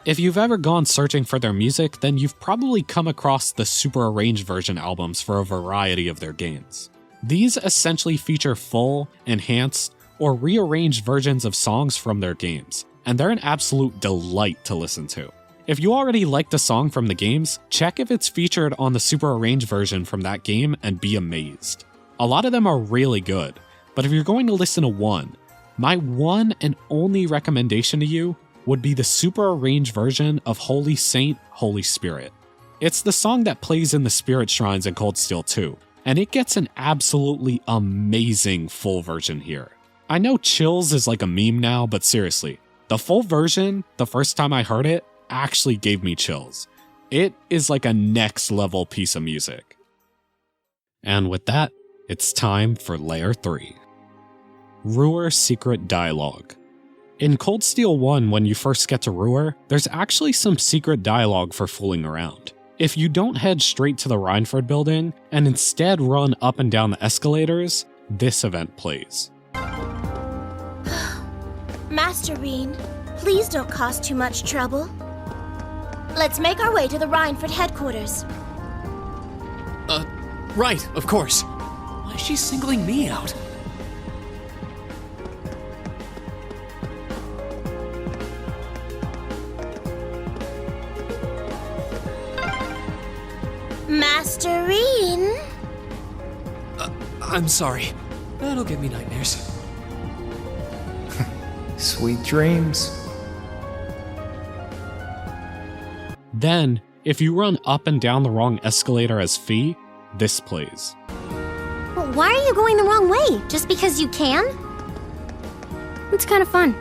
S1: If you've ever gone searching for their music, then you've probably come across the super arranged version albums for a variety of their games. These essentially feature full, enhanced, or rearranged versions of songs from their games, and they're an absolute delight to listen to. If you already liked a song from the games, check if it's featured on the super arranged version from that game and be amazed. A lot of them are really good, but if you're going to listen to one, my one and only recommendation to you would be the super arranged version of Holy Saint, Holy Spirit. It's the song that plays in the Spirit Shrines in Cold Steel 2, and it gets an absolutely amazing full version here. I know Chills is like a meme now, but seriously, the full version, the first time I heard it, actually gave me chills. It is like a next level piece of music. And with that, it's time for Layer 3. Ruhr Secret Dialogue. In Cold Steel 1, when you first get to Ruhr, there's actually some secret dialogue for fooling around. If you don't head straight to the Reinford building, and instead run up and down the escalators, this event plays.
S5: Master Renne, please don't cause too much trouble. Let's make our way to the Reinford headquarters.
S6: Right, of course. Why is she singling me out?
S5: Master Renne?
S6: I'm sorry. That'll give me nightmares.
S7: Sweet dreams.
S1: Then, if you run up and down the wrong escalator as Fee, this plays.
S5: Well, why are you going the wrong way? Just because you can? It's kind of fun.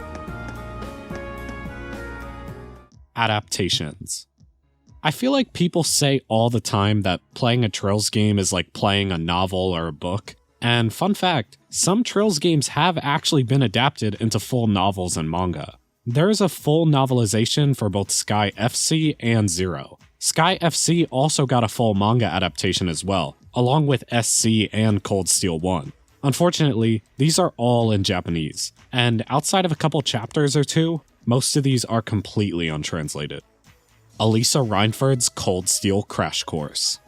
S1: Adaptations. I feel like people say all the time that playing a Trails game is like playing a novel or a book. And fun fact, some Trails games have actually been adapted into full novels and manga. There is a full novelization for both Sky FC and Zero. Sky FC also got a full manga adaptation as well, along with SC and Cold Steel 1. Unfortunately, these are all in Japanese, and outside of a couple chapters or two, most of these are completely untranslated. Elisa Reinford's Cold Steel Crash Course.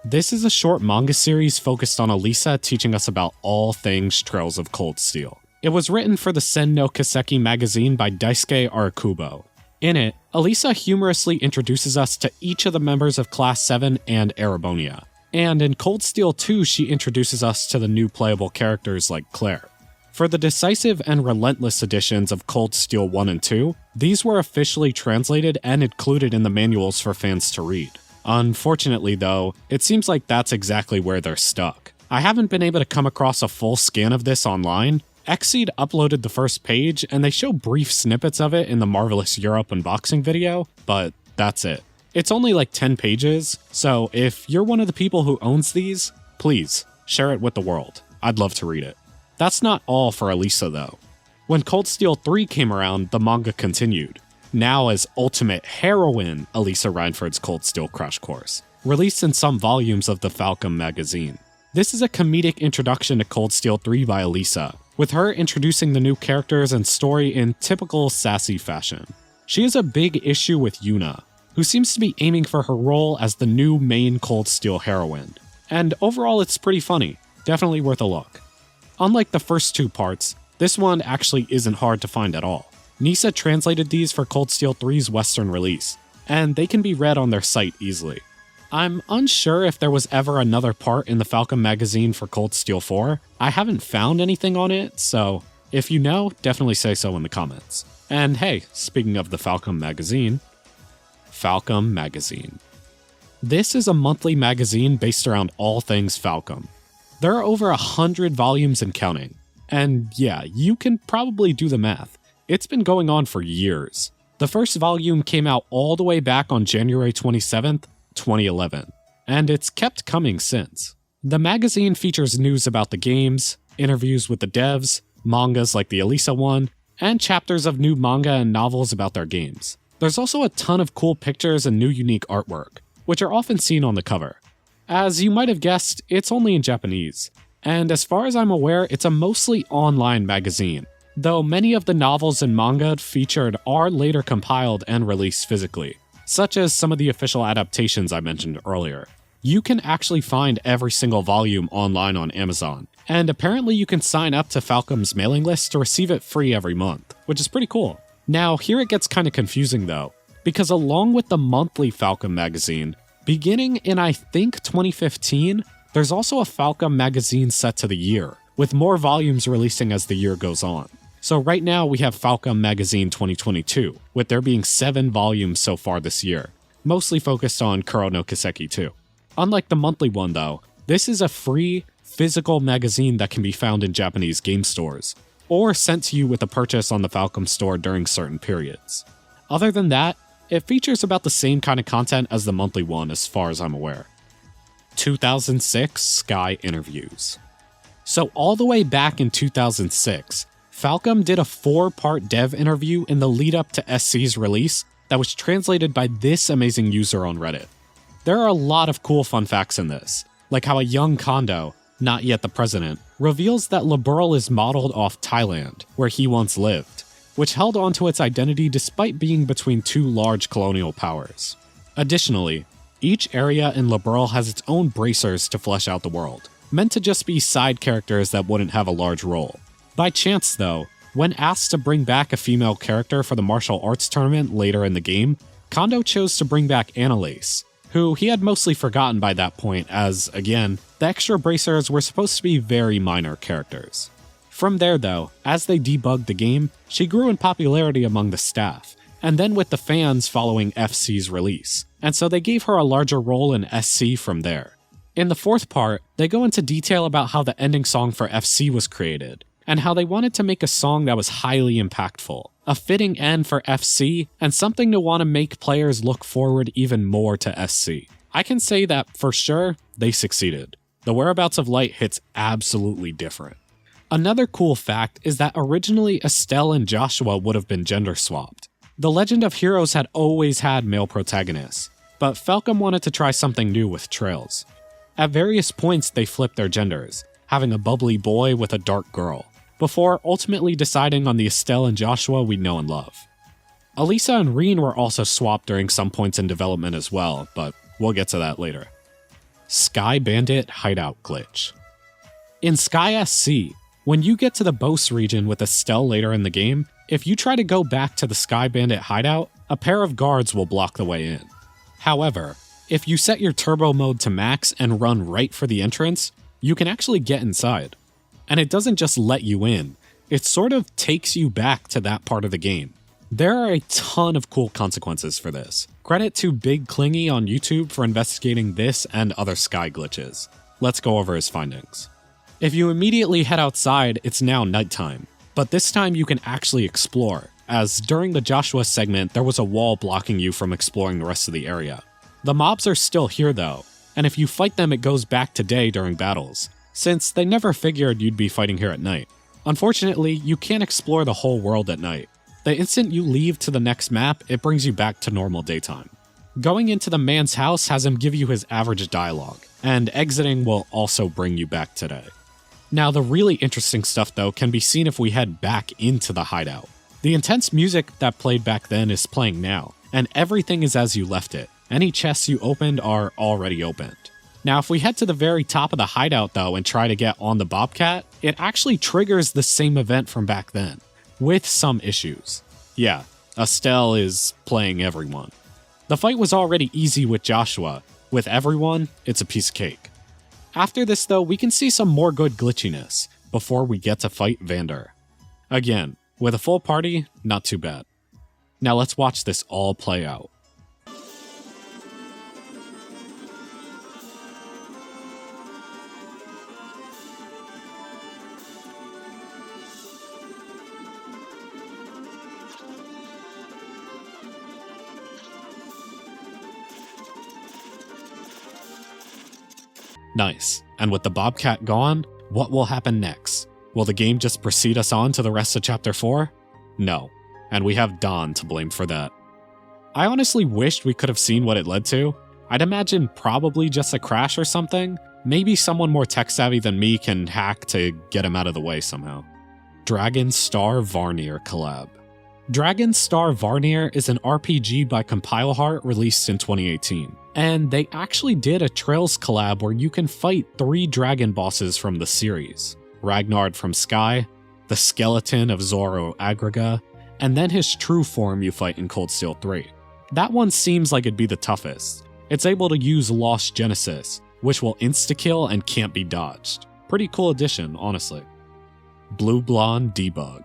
S1: This is a short manga series focused on Elisa teaching us about all things Trails of Cold Steel. It was written for the Sen No Kiseki Magazine by Daisuke Arikubo. In it, Elisa humorously introduces us to each of the members of Class 7 and Erebonia. And in Cold Steel 2, she introduces us to the new playable characters like Claire. For the decisive and relentless editions of Cold Steel 1 and 2, these were officially translated and included in the manuals for fans to read. Unfortunately though, it seems like that's exactly where they're stuck. I haven't been able to come across a full scan of this online. Xseed uploaded the first page, and they show brief snippets of it in the Marvelous Europe unboxing video, but that's it. It's only like 10 pages, so if you're one of the people who owns these, please, share it with the world. I'd love to read it. That's not all for Elisa though. When Cold Steel 3 came around, the manga continued, now as Ultimate Heroine Elisa Reinford's Cold Steel Crash Course, released in some volumes of the Falcom Magazine. This is a comedic introduction to Cold Steel 3 by Elisa, with her introducing the new characters and story in typical sassy fashion. she has a big issue with Yuna, who seems to be aiming for her role as the new main Cold Steel heroine. And overall, it's pretty funny. Definitely worth a look. Unlike the first two parts, this one actually isn't hard to find at all. Nisa translated these for Cold Steel 3's Western release, and they can be read on their site easily. I'm unsure if there was ever another part in the Falcom Magazine for Cold Steel 4. I haven't found anything on it, so if you know, definitely say so in the comments. And hey, speaking of the Falcom Magazine, Falcom Magazine. This is a monthly magazine based around all things Falcom. There are over 100 volumes and counting. And yeah, you can probably do the math. It's been going on for years. The first volume came out all the way back on January 27th, 2011, and it's kept coming since. The magazine features news about the games, interviews with the devs, mangas like the Elisa one, and chapters of new manga and novels about their games. There's also a ton of cool pictures and new unique artwork, which are often seen on the cover. As you might have guessed, it's only in Japanese, and as far as I'm aware, it's a mostly online magazine, though many of the novels and manga featured are later compiled and released physically, such as some of the official adaptations I mentioned earlier. You can actually find every single volume online on Amazon, and apparently you can sign up to Falcom's mailing list to receive it free every month, which is pretty cool. Now, here it gets kind of confusing though, because along with the monthly Falcom magazine, beginning in I think 2015, there's also a Falcom magazine set to the year, with more volumes releasing as the year goes on. So right now we have Falcom Magazine 2022, with there being 7 volumes so far this year, mostly focused on Sora No Kiseki 2. Unlike the monthly one though, this is a free, physical magazine that can be found in Japanese game stores, or sent to you with a purchase on the Falcom store during certain periods. Other than that, it features about the same kind of content as the monthly one as far as I'm aware. 2006 Sky Interviews. So all the way back in 2006, Falcom did a 4-part dev interview in the lead up to SC's release that was translated by this amazing user on Reddit. There are a lot of cool fun facts in this, like how a young Kondo, not yet the president, reveals that Liberl is modeled off Thailand, where he once lived, which held onto its identity despite being between 2 large colonial powers. Additionally, each area in Liberl has its own bracers to flesh out the world, meant to just be side characters that wouldn't have a large role. By chance though, when asked to bring back a female character for the martial arts tournament later in the game, Kondo chose to bring back Annalise, who he had mostly forgotten by that point as, again, the extra bracers were supposed to be very minor characters. From there though, as they debugged the game, she grew in popularity among the staff, and then with the fans following FC's release, and so they gave her a larger role in SC from there. In the 4th part, they go into detail about how the ending song for FC was created, and how they wanted to make a song that was highly impactful, a fitting end for FC, and something to want to make players look forward even more to SC. I can say that for sure, they succeeded. The Whereabouts of Light hits absolutely different. Another cool fact is that originally Estelle and Joshua would have been gender swapped. The Legend of Heroes had always had male protagonists, but Falcom wanted to try something new with Trails. At various points they flipped their genders, having a bubbly boy with a dark girl, before ultimately deciding on the Estelle and Joshua we know and love. Elisa and Renne were also swapped during some points in development as well, but we'll get to that later. Sky Bandit Hideout Glitch. In Sky SC, when you get to the Bose region with Estelle later in the game, if you try to go back to the Sky Bandit hideout, a pair of guards will block the way in. However, if you set your turbo mode to max and run right for the entrance, you can actually get inside. And it doesn't just let you in, it sort of takes you back to that part of the game. There are a ton of cool consequences for this. Credit to Big Clingy on YouTube for investigating this and other Sky glitches. Let's go over his findings. If you immediately head outside, it's now nighttime, but this time you can actually explore, as during the Joshua segment there was a wall blocking you from exploring the rest of the area. The mobs are still here though, and if you fight them it goes back to day during battles, since they never figured you'd be fighting here at night. Unfortunately, you can't explore the whole world at night. The instant you leave to the next map, it brings you back to normal daytime. Going into the man's house has him give you his average dialogue, and exiting will also bring you back today. Now, the really interesting stuff though can be seen if we head back into the hideout. The intense music that played back then is playing now, and everything is as you left it. Any chests you opened are already opened. Now, if we head to the very top of the hideout though and try to get on the Bobcat, it actually triggers the same event from back then, with some issues. Yeah, Estelle is playing everyone. The fight was already easy with Joshua. With everyone, it's a piece of cake. After this though, we can see some more good glitchiness before we get to fight Vander. Again, with a full party, not too bad. Now let's watch this all play out. Nice. And with the Bobcat gone, what will happen next? Will the game just proceed us on to the rest of Chapter 4? No. And we have Dawn to blame for that. I honestly wished we could have seen what it led to. I'd imagine probably just a crash or something. Maybe someone more tech-savvy than me can hack to get him out of the way somehow. Dragon Star Varnir Collab. Dragon Star Varnir is an RPG by Compile Heart released in 2018. And they actually did a Trails collab where you can fight 3 dragon bosses from the series. Ragnard from Sky, the skeleton of Zoro Agrega, and then his true form you fight in Cold Steel 3. That one seems like it'd be the toughest. It's able to use Lost Genesis, which will insta-kill and can't be dodged. Pretty cool addition, honestly. Bleublanc Debug.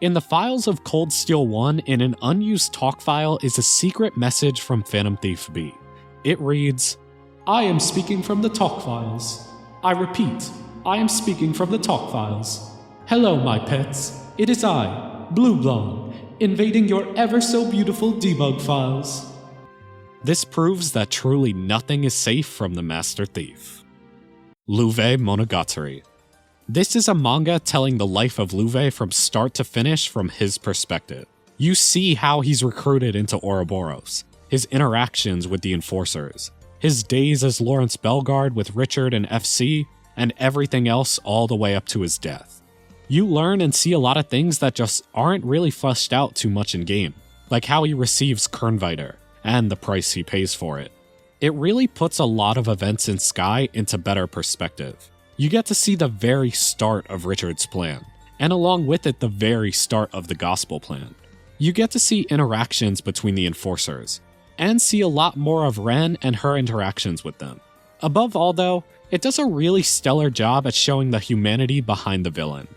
S1: In the files of Cold Steel 1, in an unused talk file is a secret message from Phantom Thief B. It reads, "I am speaking from the talk files. I repeat, I am speaking from the talk files. Hello, my pets. It is I, Bleublanc, invading your ever so beautiful debug files." This proves that truly nothing is safe from the Master Thief. Loewe Monogatari. This is a manga telling the life of Loewe from start to finish from his perspective. You see how he's recruited into Ouroboros, his interactions with the Enforcers, his days as Lawrence Bellegarde with Richard and FC, and everything else all the way up to his death. You learn and see a lot of things that just aren't really fleshed out too much in game, like how he receives Kernviter, and the price he pays for it. It really puts a lot of events in Sky into better perspective. You get to see the very start of Richard's plan, and along with it the very start of the Gospel plan. You get to see interactions between the Enforcers, and see a lot more of Renne and her interactions with them. Above all though, it does a really stellar job at showing the humanity behind the villain.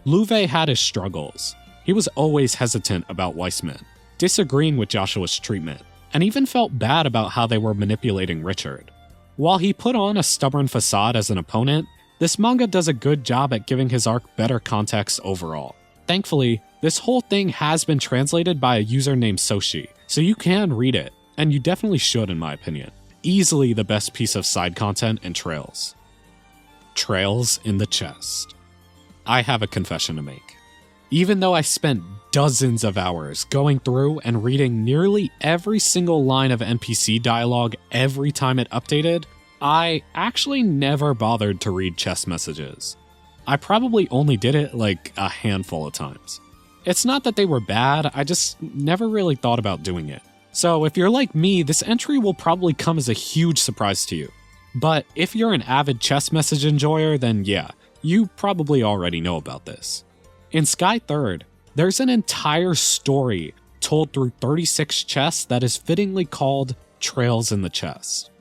S1: Loewe had his struggles. He was always hesitant about Weissman, disagreeing with Joshua's treatment, and even felt bad about how they were manipulating Richard. While he put on a stubborn facade as an opponent, this manga does a good job at giving his arc better context overall. Thankfully, this whole thing has been translated by a user named Soshi, so you can read it, and you definitely should in my opinion. Easily the best piece of side content in Trails. Trails in the Chest. I have a confession to make. Even though I spent dozens of hours going through and reading nearly every single line of NPC dialogue every time it updated, I actually never bothered to read chest messages. I probably only did it like a handful of times. It's not that they were bad, I just never really thought about doing it. So if you're like me, this entry will probably come as a huge surprise to you. But if you're an avid chest message enjoyer, then yeah, you probably already know about this. In Sky 3rd, there's an entire story told through 36 chests that is fittingly called Trails in the Chest.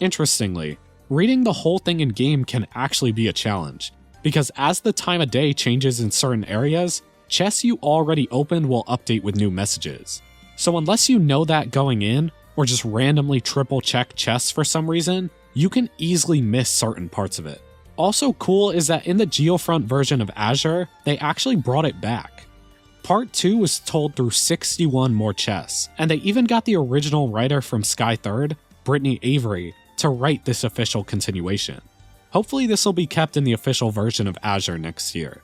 S1: Interestingly, reading the whole thing in game can actually be a challenge, because as the time of day changes in certain areas, chests you already opened will update with new messages. So unless you know that going in, or just randomly triple check chests for some reason, you can easily miss certain parts of it. Also cool is that in the Geofront version of Azure, they actually brought it back. Part 2 was told through 61 more chests, and they even got the original writer from Sky 3rd, Brittany Avery, to write this official continuation. Hopefully this will be kept in the official version of Azure next year.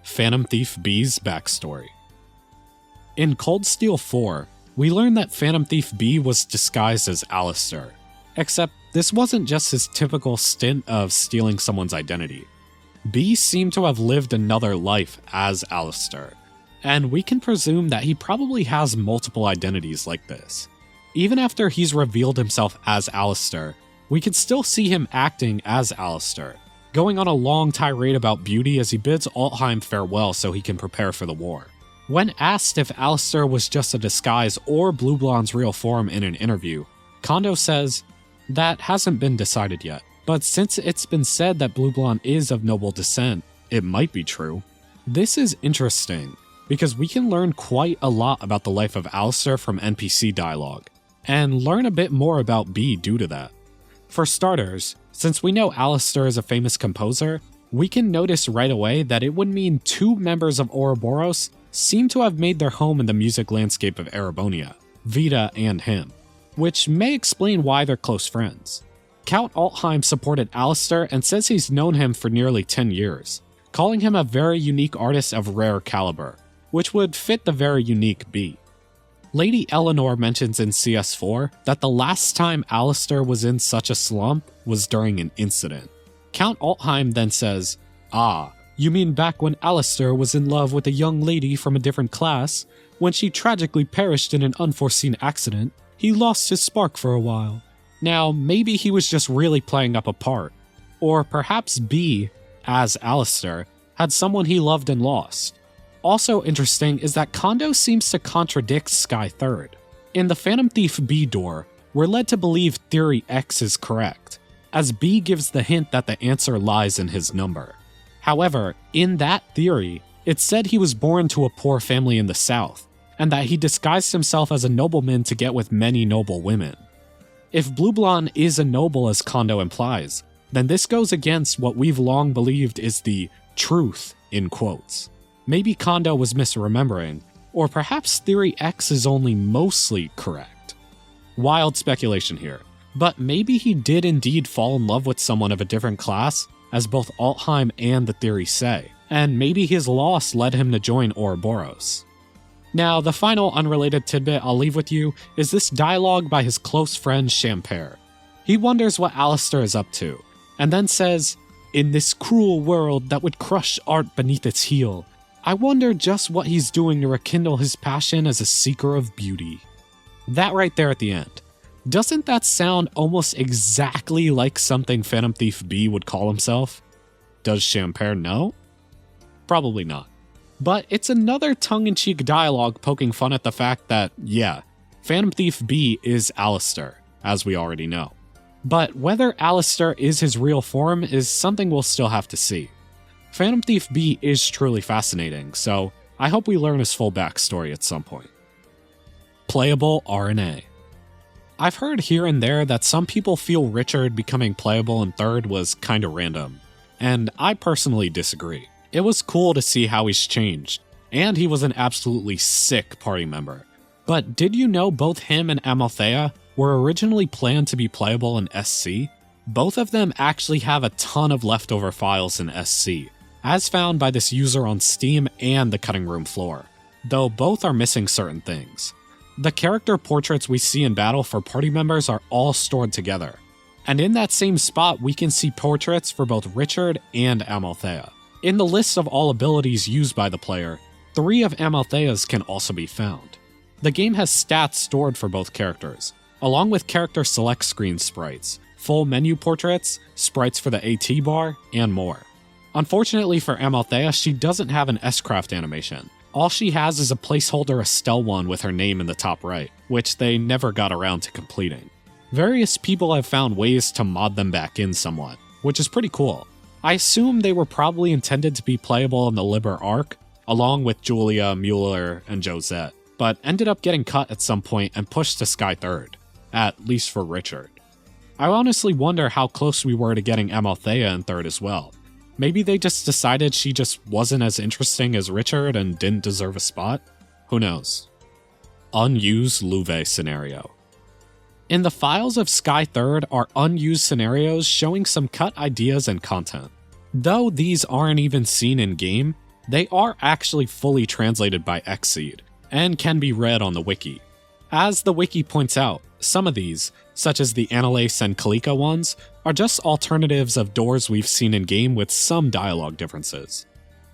S1: Phantom Thief B's backstory. In Cold Steel 4, we learn that Phantom Thief B was disguised as Alster, except this wasn't just his typical stint of stealing someone's identity. B seemed to have lived another life as Alster, and we can presume that he probably has multiple identities like this. Even after he's revealed himself as Alster, we can still see him acting as Alster, going on a long tirade about beauty as he bids Altheim farewell so he can prepare for the war. When asked if Alster was just a disguise or Bleublanc's real form in an interview, Kondo says, "That hasn't been decided yet, but since it's been said that Bleublanc is of noble descent, it might be true." This is interesting, because we can learn quite a lot about the life of Alster from NPC dialogue, and learn a bit more about B due to that. For starters, since we know Alster is a famous composer, we can notice right away that it would mean 2 members of Ouroboros seem to have made their home in the music landscape of Erebonia, Vita and him, which may explain why they're close friends. Count Altheim supported Alster and says he's known him for nearly 10 years, calling him a very unique artist of rare caliber, which would fit the very unique B. Lady Eleanor mentions in CS4 that the last time Alster was in such a slump was during an incident. Count Altheim then says, "Ah, you mean back when Alster was in love with a young lady from a different class? When she tragically perished in an unforeseen accident, he lost his spark for a while." Now, maybe he was just really playing up a part. Or perhaps B, as Alster, had someone he loved and lost. Also interesting is that Kondo seems to contradict Sky III. In the Phantom Thief B door, we're led to believe Theory X is correct, as B gives the hint that the answer lies in his number. However, in that theory, it said he was born to a poor family in the south, and that he disguised himself as a nobleman to get with many noble women. If Bleublanc is a noble as Kondo implies, then this goes against what we've long believed is the truth, in quotes. Maybe Kondo was misremembering, or perhaps Theory X is only mostly correct. Wild speculation here, but maybe he did indeed fall in love with someone of a different class, as both Altheim and the theory say, and maybe his loss led him to join Ouroboros. Now, the final unrelated tidbit I'll leave with you is this dialogue by his close friend Champère. He wonders what Alster is up to, and then says, "In this cruel world that would crush art beneath its heel, I wonder just what he's doing to rekindle his passion as a seeker of beauty." That right there at the end. Doesn't that sound almost exactly like something Phantom Thief B would call himself? Does Champère know? Probably not. But it's another tongue-in-cheek dialogue poking fun at the fact that, yeah, Phantom Thief B is Alster, as we already know. But whether Alster is his real form is something we'll still have to see. Phantom Thief B is truly fascinating, so I hope we learn his full backstory at some point. Playable R&A. I've heard here and there that some people feel Richard becoming playable in 3rd was kinda random, and I personally disagree. It was cool to see how he's changed, and he was an absolutely sick party member. But did you know both him and Amalthea were originally planned to be playable in SC? Both of them actually have a ton of leftover files in SC, as found by this user on Steam and the cutting room floor, though both are missing certain things. The character portraits we see in battle for party members are all stored together, and in that same spot we can see portraits for both Richard and Amalthea. In the list of all abilities used by the player, 3 of Amalthea's can also be found. The game has stats stored for both characters, along with character select screen sprites, full menu portraits, sprites for the AT bar, and more. Unfortunately for Amalthea, she doesn't have an S-Craft animation. All she has is a placeholder Estelle one with her name in the top right, which they never got around to completing. Various people have found ways to mod them back in somewhat, which is pretty cool. I assume they were probably intended to be playable in the Liber arc, along with Julia, Mueller, and Josette, but ended up getting cut at some point and pushed to Sky III, at least for Richard. I honestly wonder how close we were to getting Amalthea in 3rd as well. Maybe they just decided she just wasn't as interesting as Richard and didn't deserve a spot? Who knows? Unused Loewe scenario. In the files of Sky III are unused scenarios showing some cut ideas and content. Though these aren't even seen in-game, they are actually fully translated by Xseed, and can be read on the wiki. As the wiki points out, some of these, such as the Analase and Kalika ones, are just alternatives of doors we've seen in-game with some dialogue differences.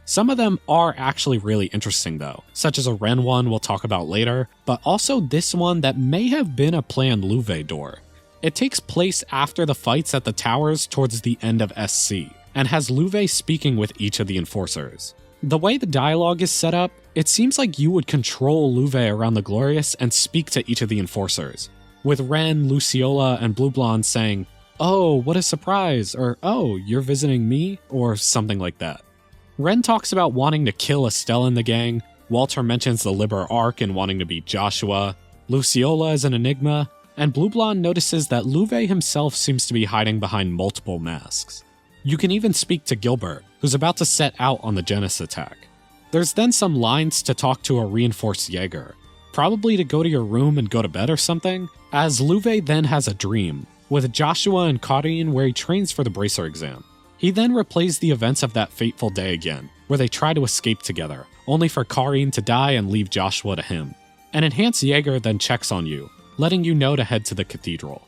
S1: Some of them are actually really interesting though, such as a Renne one we'll talk about later, but also this one that may have been a planned Loewe door. It takes place after the fights at the towers towards the end of SC, and has Loewe speaking with each of the enforcers. The way the dialogue is set up, it seems like you would control Loewe around the Glorious and speak to each of the enforcers, with Renne, Luciola, and Bleublanc saying, "Oh, what a surprise," or "Oh, you're visiting me," or something like that. Renne talks about wanting to kill Estelle in the gang, Walter mentions the Liber Arc and wanting to beat Joshua, Luciola is an enigma, and Bleublanc notices that Loewe himself seems to be hiding behind multiple masks. You can even speak to Gilbert, who's about to set out on the Genis attack. There's then some lines to talk to a reinforced Jaeger, probably to go to your room and go to bed or something, as Loewe then has a dream, with Joshua and Karin where he trains for the Bracer exam. He then replays the events of that fateful day again, where they try to escape together, only for Karin to die and leave Joshua to him. An enhanced Jaeger then checks on you, letting you know to head to the cathedral.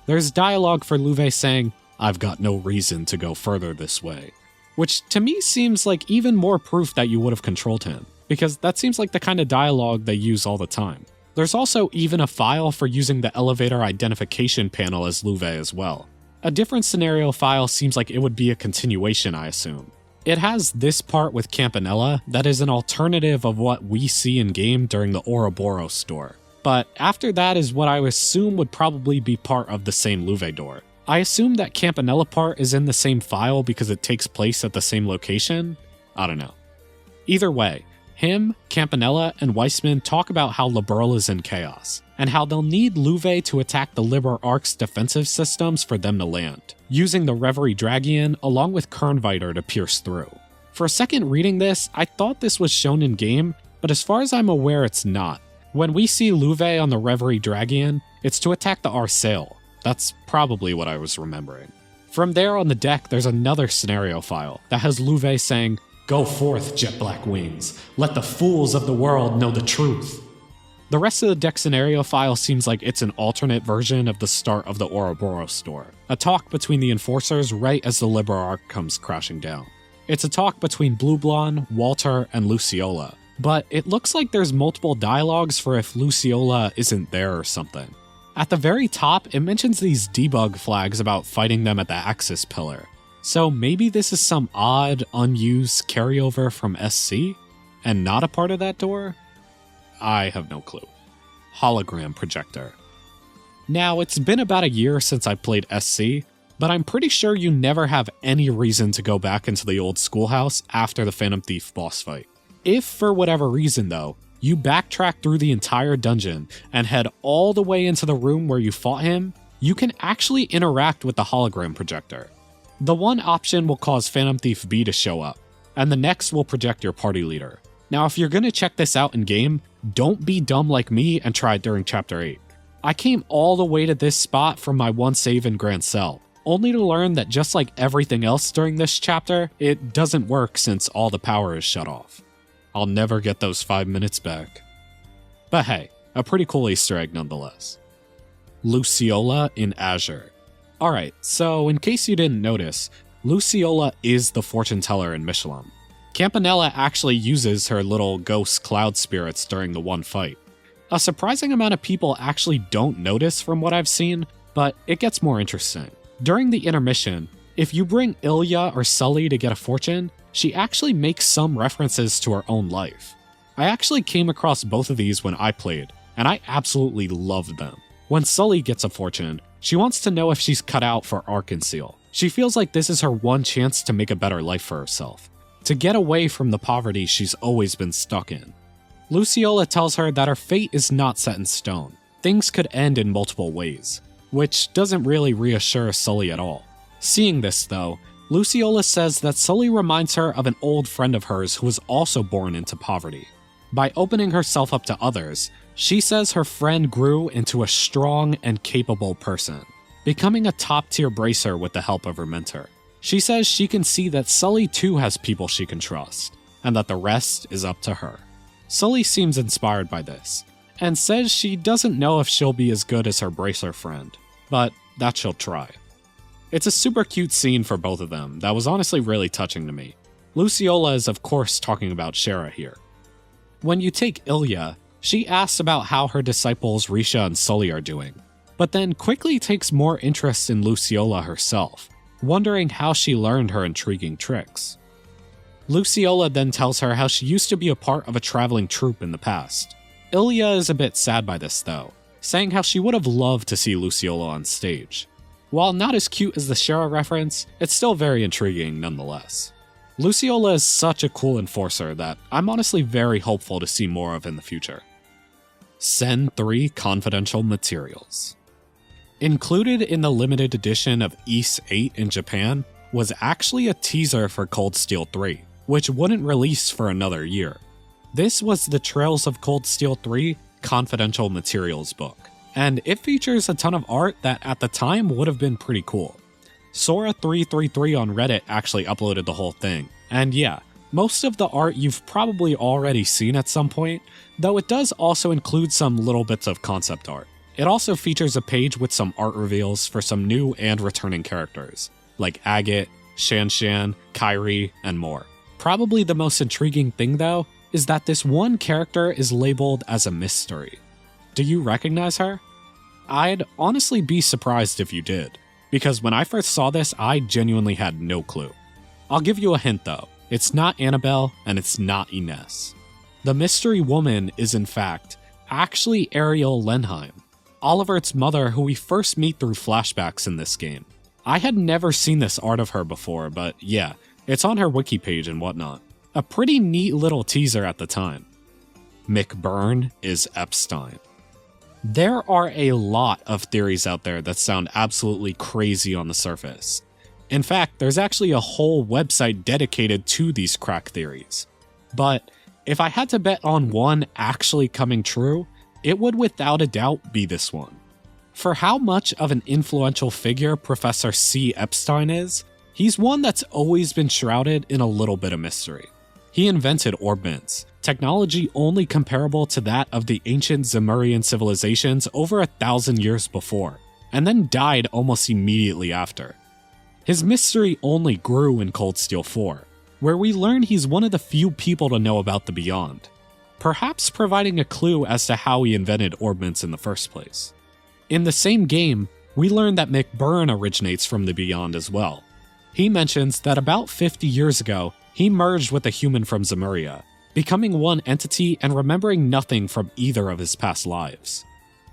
S1: There's dialogue for Loewe saying, "I've got no reason to go further this way," which to me seems like even more proof that you would have controlled him, because that seems like the kind of dialogue they use all the time. There's also even a file for using the elevator identification panel as Loewe as well. A different scenario file seems like it would be a continuation, I assume. It has this part with Campanella that is an alternative of what we see in-game during the Ouroboros store. But after that is what I assume would probably be part of the same Loewe door. I assume that Campanella part is in the same file because it takes place at the same location? I don't know. Either way, him, Campanella, and Weissman talk about how Liberl is in chaos, and how they'll need Loewe to attack the Liber Arc's defensive systems for them to land, using the Reverie Dragian along with Kernviter to pierce through. For a second reading this, I thought this was shown in-game, but as far as I'm aware it's not. When we see Loewe on the Reverie Dragian, it's to attack the Arsail. That's probably what I was remembering. From there on the deck, there's another scenario file that has Loewe saying, "Go forth, jet black wings. Let the fools of the world know the truth." The rest of the deck scenario file seems like it's an alternate version of the start of the Ouroboros store, a talk between the enforcers right as the Liber Arc comes crashing down. It's a talk between Bleublanc, Walter, and Luciola, but it looks like there's multiple dialogues for if Luciola isn't there or something. At the very top, it mentions these debug flags about fighting them at the Axis pillar. So maybe this is some odd, unused carryover from SC, and not a part of that door? I have no clue. Hologram Projector. Now, it's been about a year since I played SC, but I'm pretty sure you never have any reason to go back into the old schoolhouse after the Phantom Thief boss fight. If for whatever reason though, you backtrack through the entire dungeon and head all the way into the room where you fought him, you can actually interact with the Hologram Projector. The one option will cause Phantom Thief B to show up, and the next will project your party leader. Now if you're gonna check this out in game, don't be dumb like me and try it during Chapter 8. I came all the way to this spot from my one save in Grand Cell, only to learn that just like everything else during this chapter, it doesn't work since all the power is shut off. I'll never get those 5 minutes back. But hey, a pretty cool Easter egg nonetheless. Luciola in Azure. Alright, so in case you didn't notice, Luciola is the fortune teller in Michelin. Campanella actually uses her little ghost cloud spirits during the one fight. A surprising amount of people actually don't notice from what I've seen, but it gets more interesting. During the intermission, if you bring Ilya or Sully to get a fortune, she actually makes some references to her own life. I actually came across both of these when I played, and I absolutely loved them. When Sully gets a fortune, she wants to know if she's cut out for Arkansas. She feels like this is her one chance to make a better life for herself, to get away from the poverty she's always been stuck in. Luciola tells her that her fate is not set in stone. Things could end in multiple ways, which doesn't really reassure Sully at all. Seeing this though, Luciola says that Sully reminds her of an old friend of hers who was also born into poverty. By opening herself up to others, she says her friend grew into a strong and capable person, becoming a top-tier bracer with the help of her mentor. She says she can see that Sully too has people she can trust, and that the rest is up to her. Sully seems inspired by this, and says she doesn't know if she'll be as good as her bracer friend, but that she'll try. It's a super cute scene for both of them that was honestly really touching to me. Luciola is of course talking about Shara here. When you take Ilya, she asks about how her disciples Risha and Sully are doing, but then quickly takes more interest in Luciola herself, wondering how she learned her intriguing tricks. Luciola then tells her how she used to be a part of a traveling troupe in the past. Ilya is a bit sad by this though, saying how she would have loved to see Luciola on stage. While not as cute as the Shara reference, it's still very intriguing nonetheless. Luciola is such a cool enforcer that I'm honestly very hopeful to see more of in the future. Sen III Confidential Materials. Included in the limited edition of Ys 8 in Japan was actually a teaser for Cold Steel 3, which wouldn't release for another year. This was the Trails of Cold Steel 3 Confidential Materials book, and it features a ton of art that at the time would have been pretty cool. Sora333 on Reddit actually uploaded the whole thing, and yeah, most of the art you've probably already seen at some point, though it does also include some little bits of concept art. It also features a page with some art reveals for some new and returning characters, like Agate, Shanshan, Kairi, and more. Probably the most intriguing thing though, is that this one character is labeled as a mystery. Do you recognize her? I'd honestly be surprised if you did, because when I first saw this, I genuinely had no clue. I'll give you a hint though, it's not Annabelle and it's not Ines. The mystery woman is in fact actually Ariel Lenheim, Olivert's mother who we first meet through flashbacks in this game. I had never seen this art of her before, but yeah, it's on her wiki page and whatnot. A pretty neat little teaser at the time. McBurn is Epstein. There are a lot of theories out there that sound absolutely crazy on the surface. In fact, there's actually a whole website dedicated to these crack theories. But if I had to bet on one actually coming true, it would without a doubt be this one. For how much of an influential figure Professor C. Epstein is, he's one that's always been shrouded in a little bit of mystery. He invented orbments, technology only comparable to that of the ancient Zemurian civilizations over 1,000 years before, and then died almost immediately after. His mystery only grew in Cold Steel 4, where we learn he's one of the few people to know about the Beyond, perhaps providing a clue as to how he invented orbments in the first place. In the same game, we learn that McBurn originates from the Beyond as well. He mentions that about 50 years ago, he merged with a human from Zemuria, becoming one entity and remembering nothing from either of his past lives.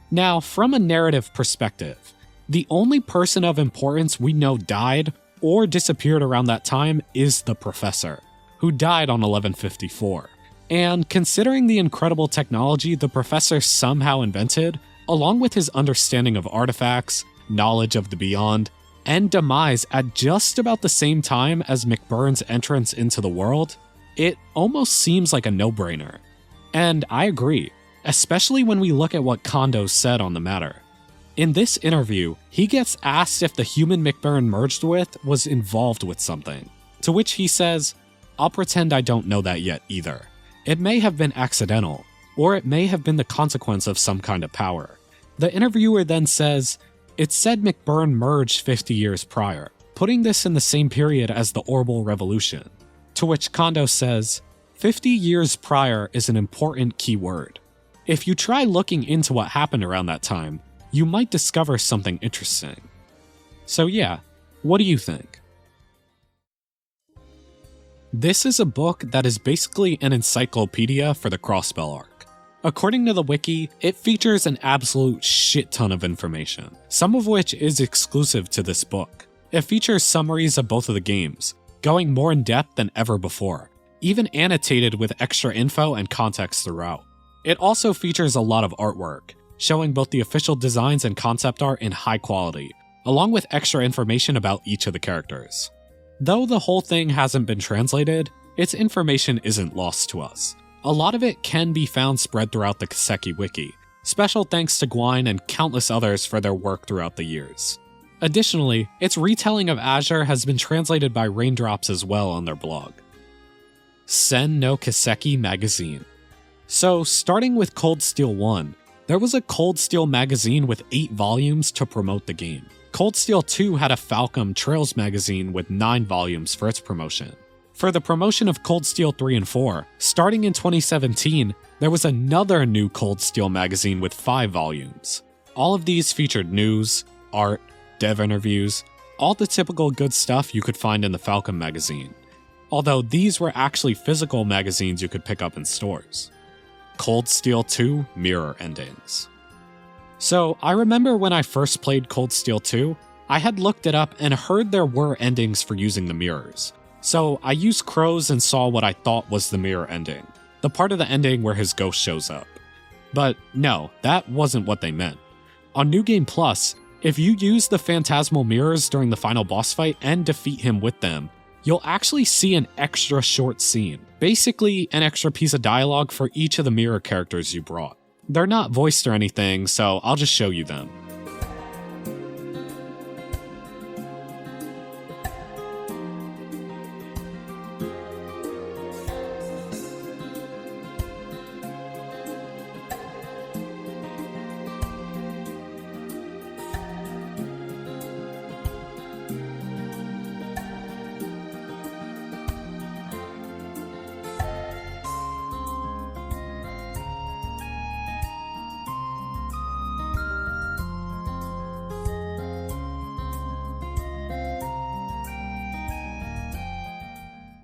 S1: Now, from a narrative perspective, the only person of importance we know died or disappeared around that time is the Professor, who died on 1154. And considering the incredible technology the Professor somehow invented, along with his understanding of artifacts, knowledge of the Beyond, and demise at just about the same time as McBurn's entrance into the world, it almost seems like a no-brainer. And I agree, especially when we look at what Kondo said on the matter. In this interview, he gets asked if the human McBurn merged with was involved with something, to which he says, "I'll pretend I don't know that yet either. It may have been accidental, or it may have been the consequence of some kind of power." The interviewer then says, "It said McBurn merged 50 years prior, putting this in the same period as the Orbital Revolution." To which Kondo says, 50 years prior is an important key word. If you try looking into what happened around that time, you might discover something interesting. So yeah, what do you think? This is a book that is basically an encyclopedia for the Crossbell arc. According to the wiki, it features an absolute shit ton of information, some of which is exclusive to this book. It features summaries of both of the games, going more in depth than ever before, even annotated with extra info and context throughout. It also features a lot of artwork, showing both the official designs and concept art in high quality, along with extra information about each of the characters. Though the whole thing hasn't been translated, its information isn't lost to us. A lot of it can be found spread throughout the Kiseki wiki. Special thanks to Gwyn and countless others for their work throughout the years. Additionally, its retelling of Azure has been translated by Raindrops as well on their blog. Sen No Kiseki Magazine. So, starting with Cold Steel 1, there was a Cold Steel magazine with 8 volumes to promote the game. Cold Steel 2 had a Falcom Trails magazine with 9 volumes for its promotion. For the promotion of Cold Steel 3 and 4, starting in 2017, there was another new Cold Steel magazine with 5 volumes. All of these featured news, art, dev interviews, all the typical good stuff you could find in the Falcom Magazine. Although these were actually physical magazines you could pick up in stores. Cold Steel 2 Mirror Endings. So, I remember when I first played Cold Steel 2, I had looked it up and heard there were endings for using the mirrors. So, I used crows and saw what I thought was the mirror ending, the part of the ending where his ghost shows up. But no, that wasn't what they meant. On New Game Plus, if you use the phantasmal mirrors during the final boss fight and defeat him with them, you'll actually see an extra short scene, basically an extra piece of dialogue for each of the mirror characters you brought. They're not voiced or anything, so I'll just show you them.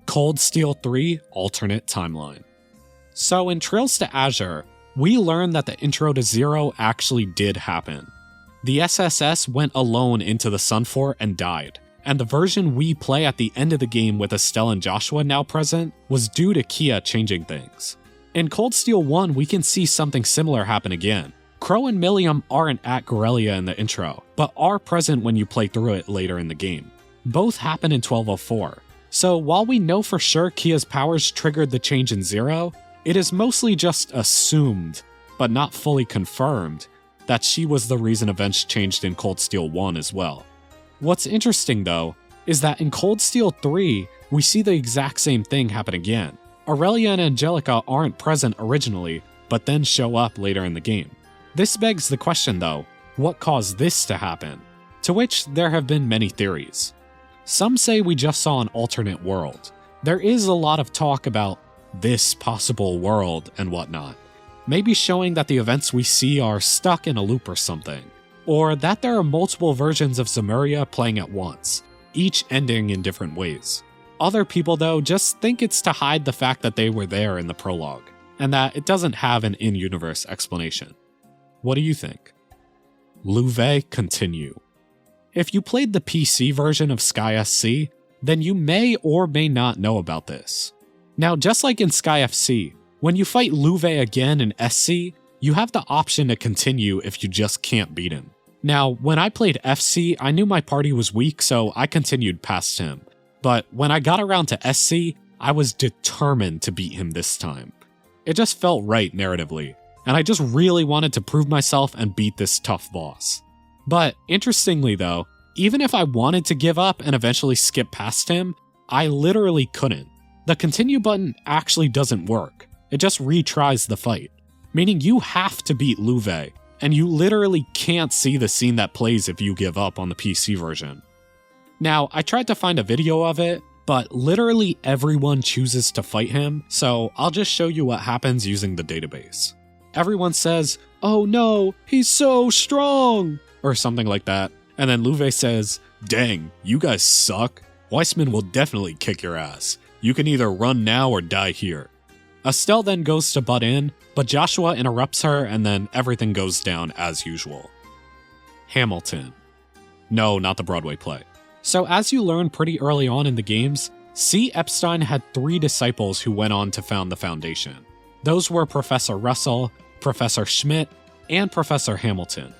S1: Cold Steel 3 Alternate Timeline. So in Trails to Azure, we learned that the intro to Zero actually did happen. The SSS went alone into the Sun Fort and died, and the version we play at the end of the game with Estelle and Joshua now present was due to Kia changing things. In Cold Steel 1, we can see something similar happen again. Crow and Millium aren't at Gorelia in the intro, but are present when you play through it later in the game. Both happen in 1204. So while we know for sure Kia's powers triggered the change in Zero, it is mostly just assumed, but not fully confirmed, that she was the reason events changed in Cold Steel 1 as well. What's interesting though, is that in Cold Steel 3, we see the exact same thing happen again. Aurelia and Angelica aren't present originally, but then show up later in the game. This begs the question though, what caused this to happen? To which there have been many theories. Some say we just saw an alternate world. There is a lot of talk about this possible world and whatnot. Maybe showing that the events we see are stuck in a loop or something. Or that there are multiple versions of Zemuria playing at once, each ending in different ways. Other people though just think it's to hide the fact that they were there in the prologue, and that it doesn't have an in-universe explanation. What do you think? Loewe Continue. If you played the PC version of Sky SC, then you may or may not know about this. Now, just like in Sky FC, when you fight Loewe again in SC, you have the option to continue if you just can't beat him. Now, when I played FC, I knew my party was weak, so I continued past him. But when I got around to SC, I was determined to beat him this time. It just felt right narratively, and I just really wanted to prove myself and beat this tough boss. But interestingly though, even if I wanted to give up and eventually skip past him, I literally couldn't. The continue button actually doesn't work. It just retries the fight. Meaning you have to beat Loewe, and you literally can't see the scene that plays if you give up on the PC version. Now, I tried to find a video of it, but literally everyone chooses to fight him, so I'll just show you what happens using the database. Everyone says, "Oh no, he's so strong!" or something like that, and then Loewe says, "Dang, you guys suck. Weissman will definitely kick your ass. You can either run now or die here." Estelle then goes to butt in, but Joshua interrupts her and then everything goes down as usual. Hamilton. No, not the Broadway play. So as you learn pretty early on in the games, C. Epstein had 3 disciples who went on to found the Foundation. Those were Professor Russell, Professor Schmidt, and Professor Hamilton.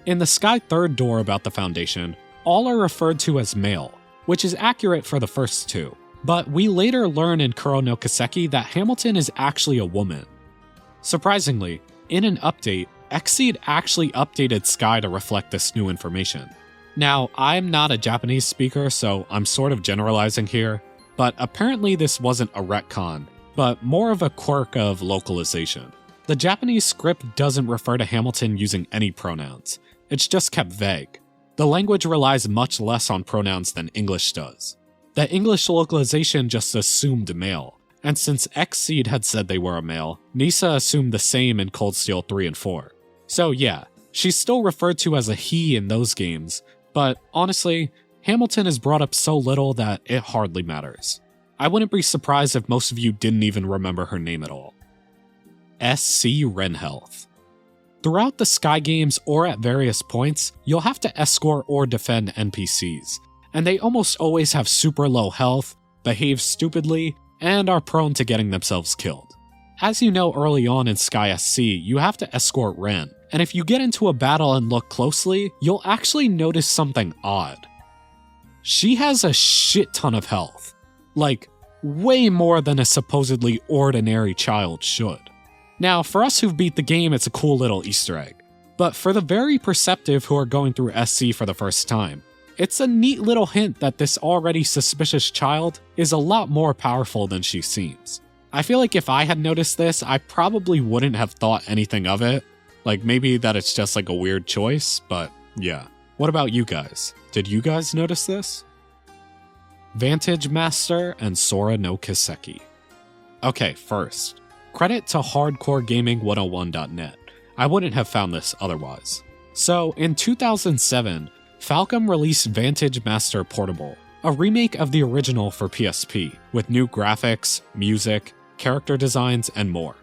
S1: In the Sky Third door about the Foundation, all are referred to as male, which is accurate for the first 2. But we later learn in Sora No Kiseki that Hamilton is actually a woman. Surprisingly, in an update, Xseed actually updated Sky to reflect this new information. Now, I'm not a Japanese speaker, so I'm sort of generalizing here, but apparently this wasn't a retcon, but more of a quirk of localization. The Japanese script doesn't refer to Hamilton using any pronouns. It's just kept vague. The language relies much less on pronouns than English does. The English localization just assumed male, and since Xseed had said they were a male, Nisa assumed the same in Cold Steel 3 and 4. So yeah, she's still referred to as a he in those games, but honestly, Hamilton is brought up so little that it hardly matters. I wouldn't be surprised if most of you didn't even remember her name at all. SC Renne Health. Throughout the Sky games or at various points, you'll have to escort or defend NPCs, and they almost always have super low health, behave stupidly, and are prone to getting themselves killed. As you know early on in Sky SC, you have to escort Renne, and if you get into a battle and look closely, you'll actually notice something odd. She has a shit ton of health. Like, way more than a supposedly ordinary child should. Now, for us who've beat the game, it's a cool little Easter egg. But for the very perceptive who are going through SC for the first time, it's a neat little hint that this already suspicious child is a lot more powerful than she seems. I feel like if I had noticed this, I probably wouldn't have thought anything of it. Like maybe that it's just like a weird choice, but yeah. What about you guys? Did you guys notice this? Vantage Master and Sora No Kiseki. Okay, first, credit to hardcoregaming101.net. I wouldn't have found this otherwise. So, in 2007, Falcom released Vantage Master Portable, a remake of the original for PSP, with new graphics, music, character designs, and more.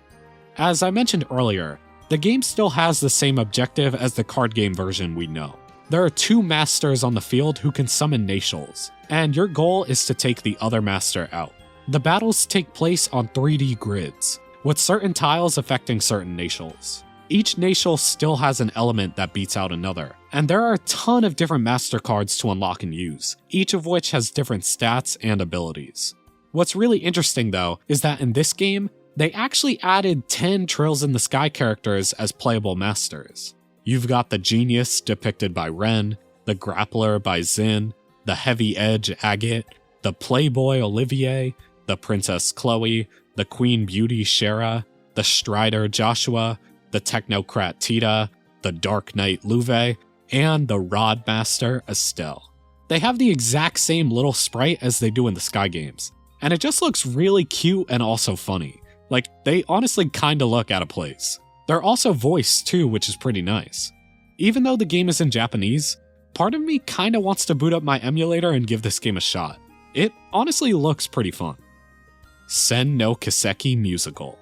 S1: As I mentioned earlier, the game still has the same objective as the card game version we know. There are 2 masters on the field who can summon Natials, and your goal is to take the other master out. The battles take place on 3D grids, with certain tiles affecting certain Natials. Each Natial still has an element that beats out another, and there are a ton of different master cards to unlock and use, each of which has different stats and abilities. What's really interesting though, is that in this game, they actually added 10 Trails in the Sky characters as playable masters. You've got the Genius depicted by Renne, the Grappler by Zane, the Heavy Edge Agate, the Playboy Olivier, the Princess Chloe, the Queen Beauty Shara, the Strider Joshua, the Technocrat Tita, the Dark Knight Loewe, and the Rod Master Estelle. They have the exact same little sprite as they do in the Sky games, and it just looks really cute and also funny. Like, they honestly kinda look out of place. They're also voiced too, which is pretty nice. Even though the game is in Japanese, part of me kinda wants to boot up my emulator and give this game a shot. It honestly looks pretty fun. Sen No Kiseki Musical.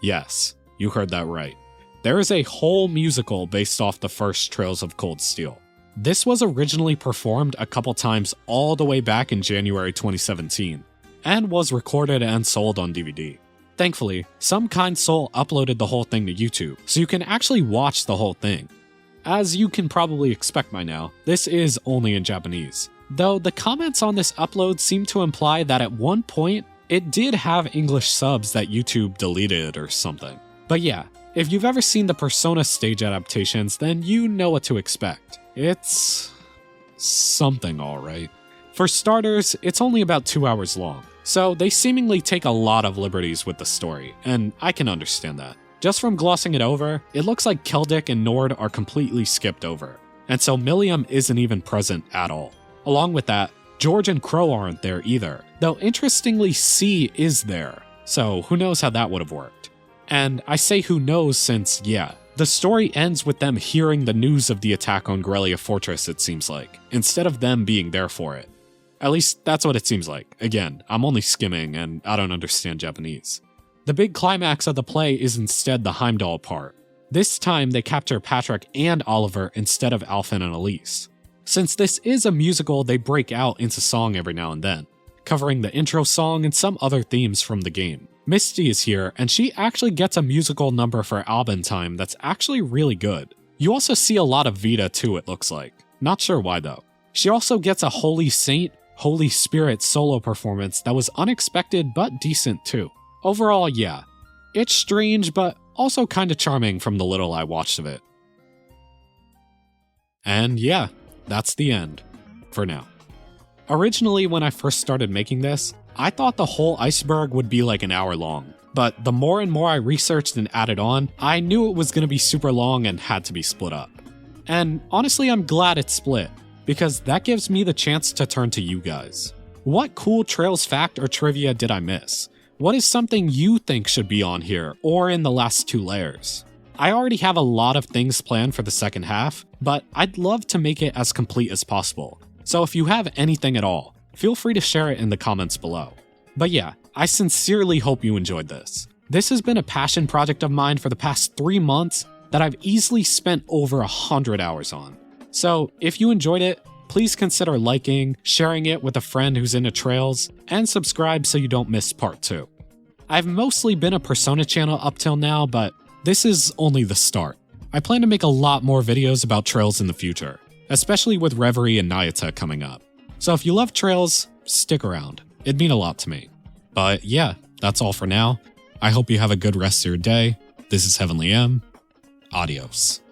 S1: Yes, you heard that right. There is a whole musical based off the first Trails of Cold Steel. This was originally performed a couple times all the way back in January 2017, and was recorded and sold on DVD. Thankfully, some kind soul uploaded the whole thing to YouTube, so you can actually watch the whole thing. As you can probably expect by now, this is only in Japanese, though the comments on this upload seem to imply that at one point, it did have English subs that YouTube deleted or something. But yeah, if you've ever seen the Persona stage adaptations, then you know what to expect. It's something alright. For starters, it's only about 2 hours long, so they seemingly take a lot of liberties with the story, and I can understand that. Just from glossing it over, it looks like Keldic and Nord are completely skipped over, and so Millium isn't even present at all. Along with that, George and Crow aren't there either, though interestingly C is there, so who knows how that would have worked. And I say who knows since, yeah, the story ends with them hearing the news of the attack on Grelia Fortress, it seems like, instead of them being there for it. At least that's what it seems like. Again, I'm only skimming and I don't understand Japanese. The big climax of the play is instead the Heimdall part. This time they capture Patrick and Oliver instead of Alphen and Elise. Since this is a musical, they break out into song every now and then, covering the intro song and some other themes from the game. Misty is here, and she actually gets a musical number for Albin time that's actually really good. You also see a lot of Vita too, it looks like. Not sure why though. She also gets a Holy Saint, Holy Spirit solo performance that was unexpected but decent too. Overall, yeah. It's strange, but also kinda charming from the little I watched of it. And yeah, that's the end. For now. Originally, when I first started making this, I thought the whole Iceberg would be like an hour long, but the more and more I researched and added on, I knew it was going to be super long and had to be split up. And honestly, I'm glad it's split, because that gives me the chance to turn to you guys. What cool Trails fact or trivia did I miss? What is something you think should be on here or in the last 2 layers? I already have a lot of things planned for the second half, but I'd love to make it as complete as possible. So if you have anything at all, feel free to share it in the comments below. But yeah, I sincerely hope you enjoyed this. This has been a passion project of mine for the past 3 months that I've easily spent over 100 hours on. So if you enjoyed it, please consider liking, sharing it with a friend who's into Trails, and subscribe so you don't miss part 2. I've mostly been a Persona channel up till now, but this is only the start. I plan to make a lot more videos about Trails in the future, especially with Reverie and Nayuta coming up. So if you love Trails, stick around. It'd mean a lot to me. But yeah, that's all for now. I hope you have a good rest of your day. This is Heavenly M. Adios.